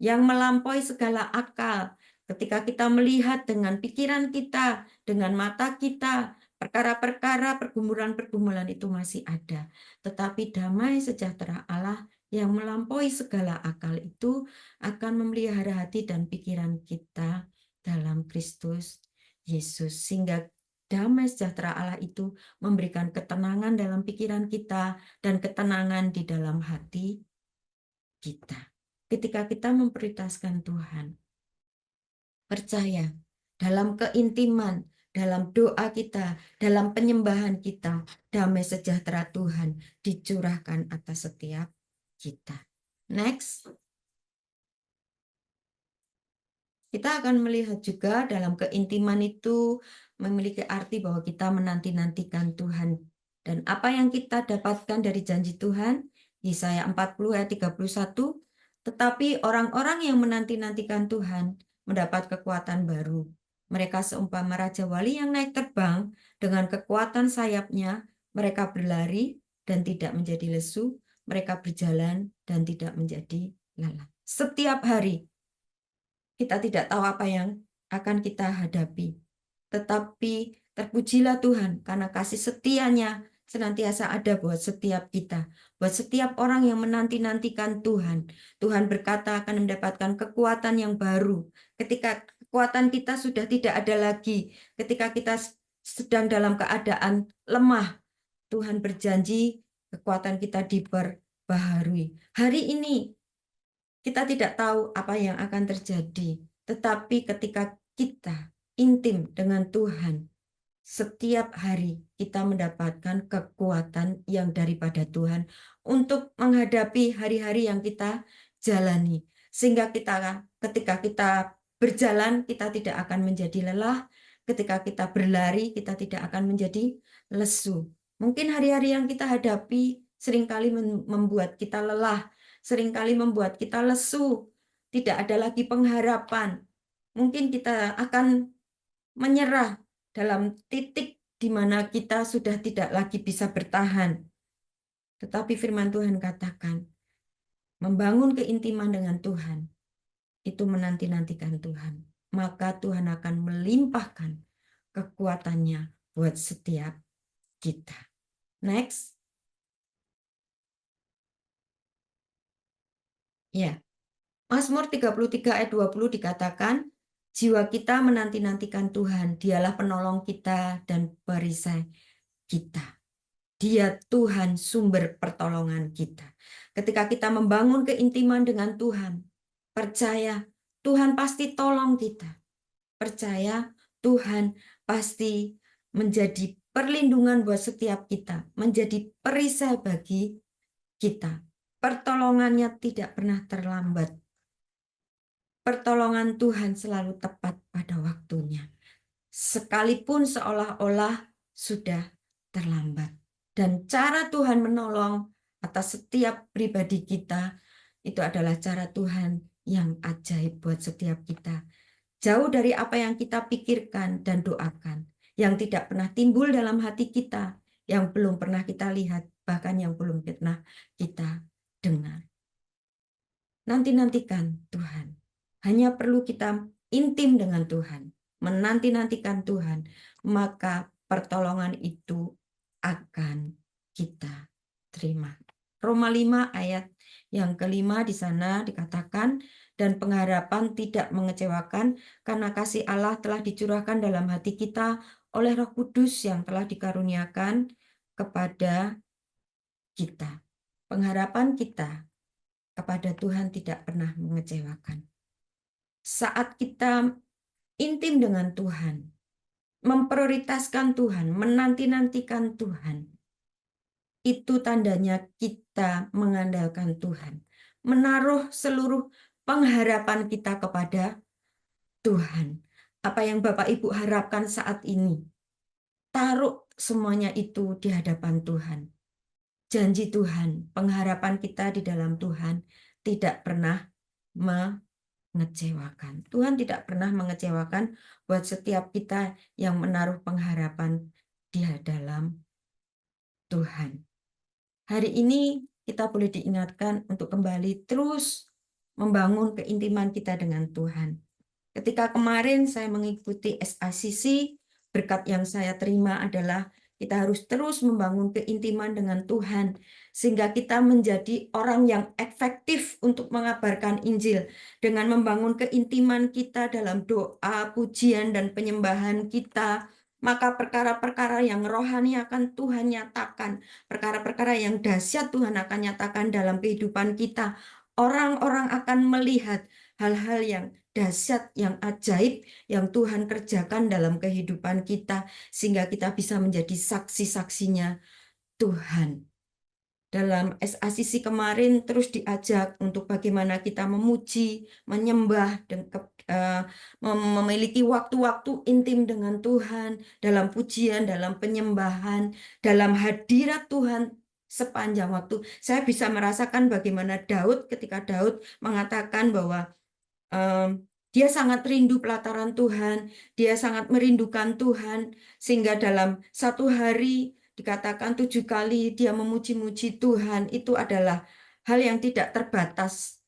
yang melampaui segala akal. Ketika kita melihat dengan pikiran kita, dengan mata kita, perkara-perkara, pergumulan-pergumulan itu masih ada. Tetapi damai sejahtera Allah yang melampaui segala akal itu akan memelihara hati dan pikiran kita dalam Kristus Yesus. Sehingga damai sejahtera Allah itu memberikan ketenangan dalam pikiran kita dan ketenangan di dalam hati kita. Ketika kita memprioritaskan Tuhan, percaya dalam keintiman, dalam doa kita, dalam penyembahan kita, damai sejahtera Tuhan dicurahkan atas setiap kita. Next. Kita akan melihat juga dalam keintiman itu memiliki arti bahwa kita menanti-nantikan Tuhan. Dan apa yang kita dapatkan dari janji Tuhan, Yesaya 40 ayat 31, tetapi orang-orang yang menanti-nantikan Tuhan mendapat kekuatan baru. Mereka seumpama Raja Wali yang naik terbang dengan kekuatan sayapnya, mereka berlari dan tidak menjadi lesu, mereka berjalan dan tidak menjadi lelah. Setiap hari, kita tidak tahu apa yang akan kita hadapi. Tetapi terpujilah Tuhan karena kasih setianya senantiasa ada buat setiap kita. Buat setiap orang yang menanti-nantikan Tuhan. Tuhan berkata akan mendapatkan kekuatan yang baru. Ketika kekuatan kita sudah tidak ada lagi. Ketika kita sedang dalam keadaan lemah. Tuhan berjanji kekuatan kita diperbaharui. Hari ini kita tidak tahu apa yang akan terjadi, tetapi ketika kita intim dengan Tuhan, setiap hari kita mendapatkan kekuatan yang daripada Tuhan untuk menghadapi hari-hari yang kita jalani. Sehingga ketika kita berjalan, kita tidak akan menjadi lelah. Ketika kita berlari, kita tidak akan menjadi lesu. Mungkin hari-hari yang kita hadapi seringkali membuat kita lelah, seringkali membuat kita lesu, tidak ada lagi pengharapan. Mungkin kita akan menyerah dalam titik di mana kita sudah tidak lagi bisa bertahan. Tetapi firman Tuhan katakan, membangun keintiman dengan Tuhan, itu menanti-nantikan Tuhan. Maka Tuhan akan melimpahkan kekuatannya buat setiap kita. Next. Ya, Mazmur 33 ayat 20 dikatakan, Jiwa kita menanti-nantikan Tuhan. Dialah penolong kita dan perisai kita. Dia Tuhan sumber pertolongan kita. Ketika kita membangun keintiman dengan Tuhan, percaya Tuhan pasti tolong kita. Percaya Tuhan pasti menjadi perlindungan buat setiap kita, menjadi perisai bagi kita. Pertolongannya tidak pernah terlambat. Pertolongan Tuhan selalu tepat pada waktunya. Sekalipun seolah-olah sudah terlambat. Dan cara Tuhan menolong atas setiap pribadi kita, itu adalah cara Tuhan yang ajaib buat setiap kita. Jauh dari apa yang kita pikirkan dan doakan, yang tidak pernah timbul dalam hati kita, yang belum pernah kita lihat, bahkan yang belum pernah kita dengar. Nanti-nantikan Tuhan. Hanya perlu kita intim dengan Tuhan, menanti-nantikan Tuhan, maka pertolongan itu akan kita terima. Roma 5 ayat yang kelima di sana dikatakan, dan pengharapan tidak mengecewakan karena kasih Allah telah dicurahkan dalam hati kita oleh Roh Kudus yang telah dikaruniakan kepada kita. Pengharapan kita kepada Tuhan tidak pernah mengecewakan. Saat kita intim dengan Tuhan, memprioritaskan Tuhan, menanti-nantikan Tuhan, itu tandanya kita mengandalkan Tuhan, menaruh seluruh pengharapan kita kepada Tuhan. Apa yang Bapak Ibu harapkan saat ini, taruh semuanya itu di hadapan Tuhan. Janji Tuhan, pengharapan kita di dalam Tuhan tidak pernah mengecewakan. Tuhan tidak pernah mengecewakan buat setiap kita yang menaruh pengharapan di dalam Tuhan. Hari ini kita boleh diingatkan untuk kembali terus membangun keintiman kita dengan Tuhan. Ketika kemarin saya mengikuti SACC, berkat yang saya terima adalah kita harus terus membangun keintiman dengan Tuhan, sehingga kita menjadi orang yang efektif untuk mengabarkan Injil, dengan membangun keintiman kita dalam doa, pujian, dan penyembahan kita. Maka perkara-perkara yang rohani akan Tuhan nyatakan, perkara-perkara yang dahsyat Tuhan akan nyatakan dalam kehidupan kita. Orang-orang akan melihat hal-hal yang dahsyat, yang ajaib, yang Tuhan kerjakan dalam kehidupan kita, sehingga kita bisa menjadi saksi-saksinya Tuhan. Dalam SACC kemarin terus diajak untuk bagaimana kita memuji, menyembah, dan memiliki waktu-waktu intim dengan Tuhan, dalam pujian, dalam penyembahan, dalam hadirat Tuhan sepanjang waktu. Saya bisa merasakan bagaimana Daud, ketika Daud mengatakan bahwa dia sangat rindu pelataran Tuhan, dia sangat merindukan Tuhan, sehingga dalam satu hari dikatakan 7 kali dia memuji-muji Tuhan. Itu adalah hal yang tidak terbatas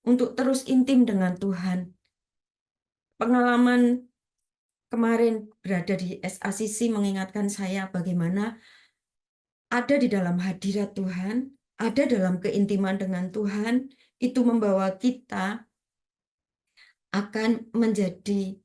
untuk terus intim dengan Tuhan. Pengalaman kemarin berada di SACC mengingatkan saya bagaimana ada di dalam hadirat Tuhan, ada dalam keintiman dengan Tuhan, itu membawa kita akan menjadi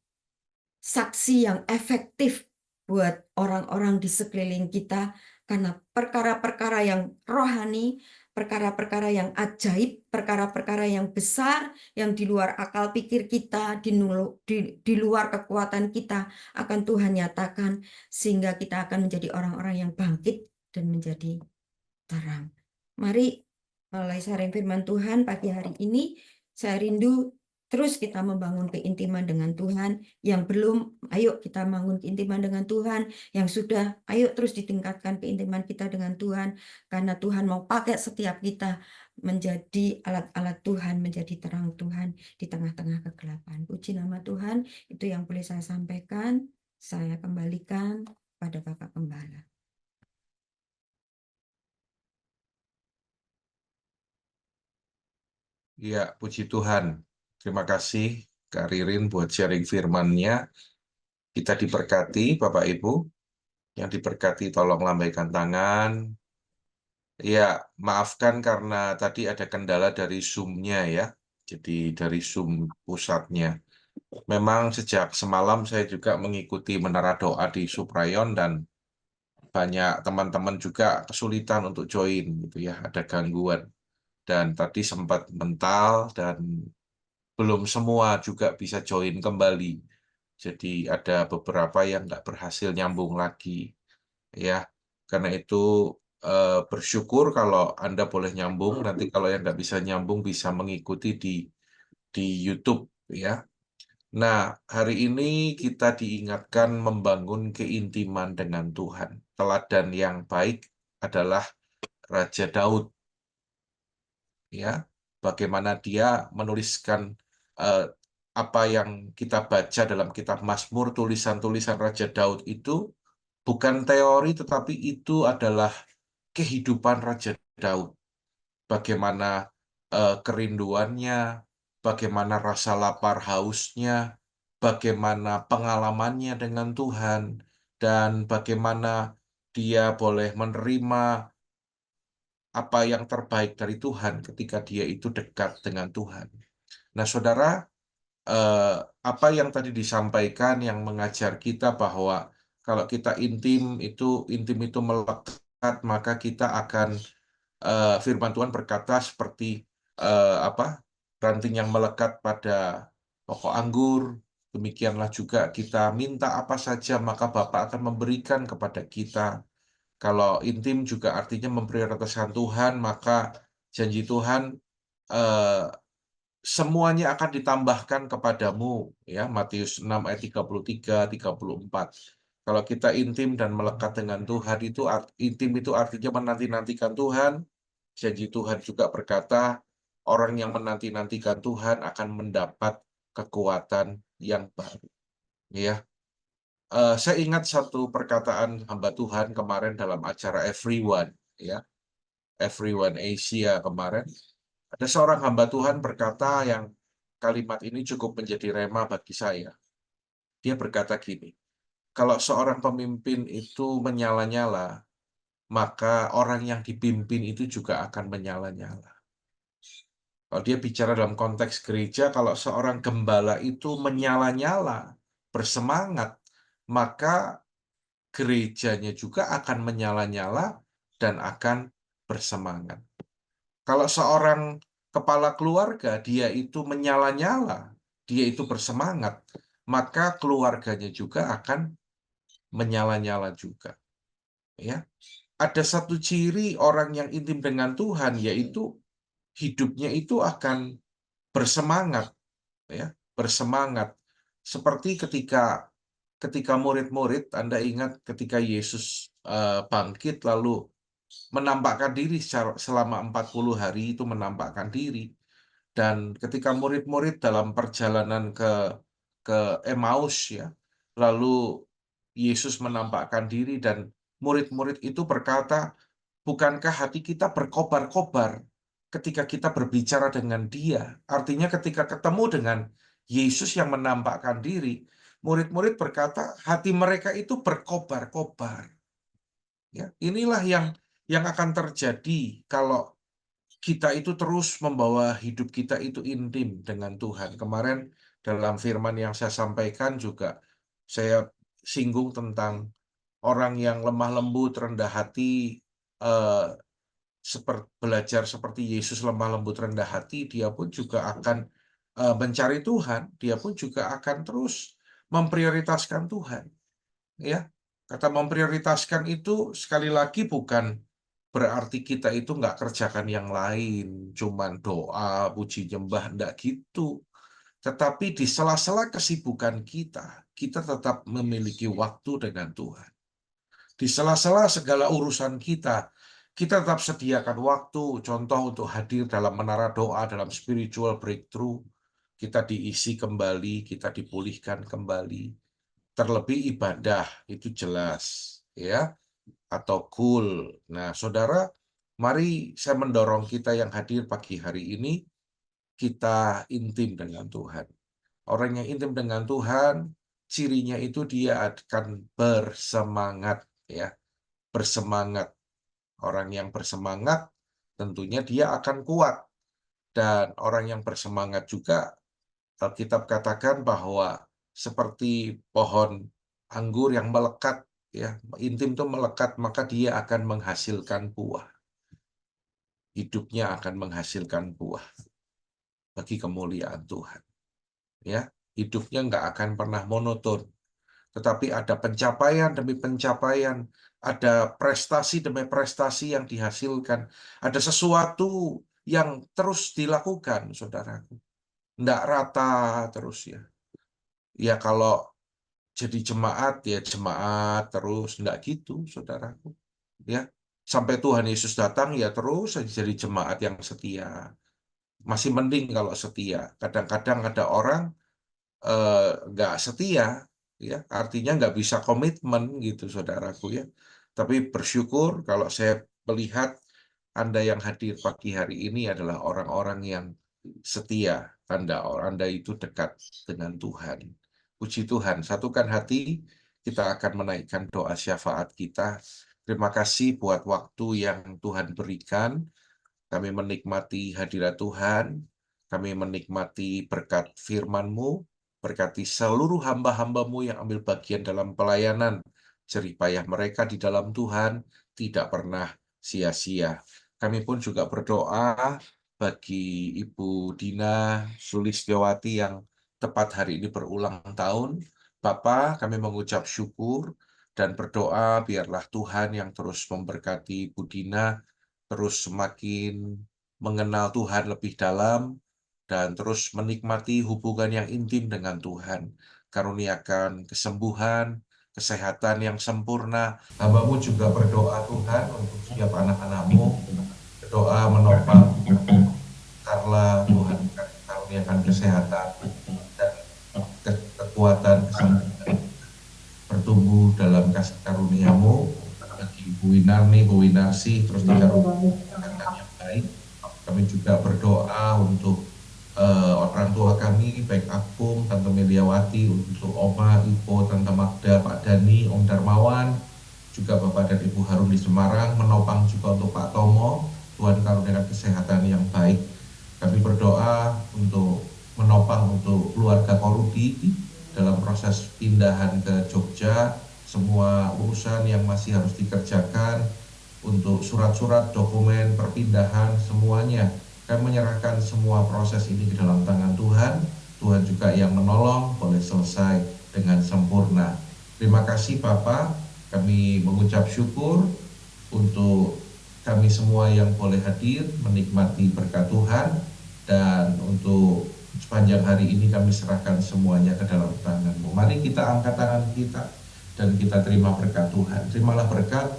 saksi yang efektif buat orang-orang di sekeliling kita, karena perkara-perkara yang rohani, perkara-perkara yang ajaib, perkara-perkara yang besar, yang di luar akal pikir kita, di luar kekuatan kita, akan Tuhan nyatakan, sehingga kita akan menjadi orang-orang yang bangkit dan menjadi terang. Mari mulai sharing firman Tuhan pagi hari ini. Saya rindu terus kita membangun keintiman dengan Tuhan. Yang belum, ayo kita bangun keintiman dengan Tuhan. Yang sudah, ayo terus ditingkatkan keintiman kita dengan Tuhan. Karena Tuhan mau pakai setiap kita menjadi alat-alat Tuhan, menjadi terang Tuhan di tengah-tengah kegelapan. Puji nama Tuhan, itu yang boleh saya sampaikan. Saya kembalikan pada Bapak Gembala. Ya, puji Tuhan. Terima kasih Kak Ririn buat sharing firman-Nya. Kita diberkati, Bapak Ibu. Yang diberkati tolong lambaikan tangan. Ya, maafkan karena tadi ada kendala dari Zoom-nya ya. Jadi dari Zoom pusatnya. Memang sejak semalam saya juga mengikuti menara doa di Suprayon dan banyak teman-teman juga kesulitan untuk join gitu ya, ada gangguan. Dan tadi sempat mental dan belum semua juga bisa join kembali. Jadi ada beberapa yang nggak berhasil nyambung lagi ya. Karena itu bersyukur kalau Anda boleh nyambung. Nanti kalau yang nggak bisa nyambung bisa mengikuti di YouTube ya. Nah, hari ini kita diingatkan membangun keintiman dengan Tuhan. Teladan yang baik adalah Raja Daud, ya. Bagaimana dia menuliskan eh, apa yang kita baca dalam kitab Mazmur, tulisan-tulisan Raja Daud itu bukan teori, tetapi itu adalah kehidupan Raja Daud. Bagaimana kerinduannya, bagaimana rasa lapar hausnya, bagaimana pengalamannya dengan Tuhan, dan bagaimana dia boleh menerima apa yang terbaik dari Tuhan ketika dia itu dekat dengan Tuhan. Nah, saudara, apa yang tadi disampaikan yang mengajar kita bahwa kalau kita intim itu melekat, maka kita akan firman Tuhan berkata seperti apa ranting yang melekat pada pokok anggur, demikianlah juga kita minta apa saja maka Bapa akan memberikan kepada kita. Kalau intim juga artinya memprioritaskan Tuhan, maka janji Tuhan eh, semuanya akan ditambahkan kepadamu, ya, Matius 6 ayat 33 34. Kalau kita intim dan melekat dengan Tuhan itu intim itu artinya menanti-nantikan Tuhan. Janji Tuhan juga berkata, orang yang menanti-nantikan Tuhan akan mendapat kekuatan yang baru. Ya, saya ingat satu perkataan hamba Tuhan kemarin dalam acara Everyone, ya, Everyone Asia kemarin. Ada seorang hamba Tuhan berkata yang kalimat ini cukup menjadi rema bagi saya. Dia berkata gini, kalau seorang pemimpin itu menyala-nyala, maka orang yang dipimpin itu juga akan menyala-nyala. Kalau dia bicara dalam konteks gereja, kalau seorang gembala itu menyala-nyala, bersemangat, maka gerejanya juga akan menyala-nyala dan akan bersemangat. Kalau seorang kepala keluarga, dia itu menyala-nyala, dia itu bersemangat, maka keluarganya juga akan menyala-nyala juga. Ya, ada satu ciri orang yang intim dengan Tuhan, yaitu hidupnya itu akan bersemangat, ya, bersemangat. Seperti ketika murid-murid, Anda ingat ketika Yesus bangkit lalu menampakkan diri selama 40 hari itu menampakkan diri. Dan ketika murid-murid dalam perjalanan ke Emmaus, ya, lalu Yesus menampakkan diri dan murid-murid itu berkata, bukankah hati kita berkobar-kobar ketika kita berbicara dengan Dia? Artinya ketika ketemu dengan Yesus yang menampakkan diri, murid-murid berkata hati mereka itu berkobar-kobar. Ya, inilah yang akan terjadi kalau kita itu terus membawa hidup kita itu intim dengan Tuhan. Kemarin dalam firman yang saya sampaikan juga saya singgung tentang orang yang lemah lembut, rendah hati, eh, belajar seperti Yesus lemah lembut, rendah hati, dia pun juga akan mencari Tuhan, dia pun juga akan terus memprioritaskan Tuhan. Ya, kata memprioritaskan itu sekali lagi bukan berarti kita itu nggak kerjakan yang lain, cuman doa, puji nyembah, enggak gitu. Tetapi di sela-sela kesibukan kita, kita tetap memiliki waktu dengan Tuhan. Di sela-sela segala urusan kita, kita tetap sediakan waktu, contoh untuk hadir dalam menara doa, dalam spiritual breakthrough, kita diisi kembali, kita dipulihkan kembali. Terlebih ibadah, itu jelas, ya, atau cool. Nah, saudara, mari saya mendorong kita yang hadir pagi hari ini, kita intim dengan Tuhan. Orang yang intim dengan Tuhan, cirinya itu dia akan bersemangat, ya, bersemangat. Orang yang bersemangat tentunya dia akan kuat. Dan orang yang bersemangat juga Alkitab katakan bahwa seperti pohon anggur yang melekat, ya, intim itu melekat, maka dia akan menghasilkan buah. Hidupnya akan menghasilkan buah bagi kemuliaan Tuhan. Ya, hidupnya nggak akan pernah monoton, tetapi ada pencapaian demi pencapaian, ada prestasi demi prestasi yang dihasilkan, ada sesuatu yang terus dilakukan, saudaraku. Nggak rata terus ya. Ya kalau jadi jemaat ya jemaat terus, nggak gitu, saudaraku. Ya, sampai Tuhan Yesus datang ya terus jadi jemaat yang setia. Masih mending kalau setia. Kadang-kadang ada orang nggak setia, ya artinya nggak bisa komitmen gitu, saudaraku ya. Tapi bersyukur kalau saya melihat Anda yang hadir pagi hari ini adalah orang-orang yang setia. Tanda Anda itu dekat dengan Tuhan. Puji Tuhan, satukan hati, kita akan menaikkan doa syafaat kita. Terima kasih buat waktu yang Tuhan berikan. Kami menikmati hadirat Tuhan, kami menikmati berkat firman-Mu, berkati seluruh hamba-hamba-Mu yang ambil bagian dalam pelayanan. Jerih payah mereka di dalam Tuhan tidak pernah sia-sia. Kami pun juga berdoa bagi Ibu Dina Sulistiawati yang tepat hari ini berulang tahun. Bapa, kami mengucap syukur dan berdoa biarlah Tuhan yang terus memberkati Ibu Dina, terus semakin mengenal Tuhan lebih dalam, dan terus menikmati hubungan yang intim dengan Tuhan. Karuniakan kesembuhan, kesehatan yang sempurna. Hamba-Mu juga berdoa Tuhan untuk setiap anak-anak-Mu, berdoa menopang Carla, Tuhan karuniakan kesehatan dan kekuatan, kesembuhan, bertumbuh dalam kasih karunia-Mu. Bagi Ibu Winarni, Bu Winarsi, terus dikaruniakan yang baik. Kami juga berdoa untuk orang tua kami, baik Akung, Tante Meliawati, untuk Oma, Ipo, Tante Magda, Pak Dani, Om Darmawan, juga Bapak dan Ibu Harun di Semarang, menopang juga untuk Pak Tomo. Tuhan karuniakan kesehatan yang baik. Kami berdoa untuk menopang untuk keluarga Korudi dalam proses pindahan ke Jogja, semua urusan yang masih harus dikerjakan untuk surat-surat, dokumen, perpindahan, semuanya. Kami menyerahkan semua proses ini ke dalam tangan Tuhan. Tuhan juga yang menolong, boleh selesai dengan sempurna. Terima kasih Bapak, kami mengucap syukur untuk kami semua yang boleh hadir, menikmati berkat Tuhan, dan untuk sepanjang hari ini kami serahkan semuanya ke dalam tangan-Mu. Mari kita angkat tangan kita dan kita terima berkat Tuhan. Terimalah berkat,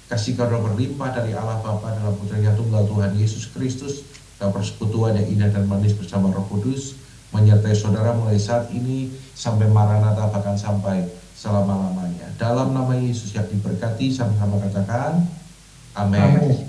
kasih karunia berlimpah dari Allah Bapa dalam Putranya Tunggal Tuhan Yesus Kristus, dan persekutuan yang indah dan manis bersama Roh Kudus, menyertai saudara mulai saat ini sampai Maranatha, bahkan sampai selama-lamanya. Dalam nama Yesus yang diberkati, sama-sama katakan, amin.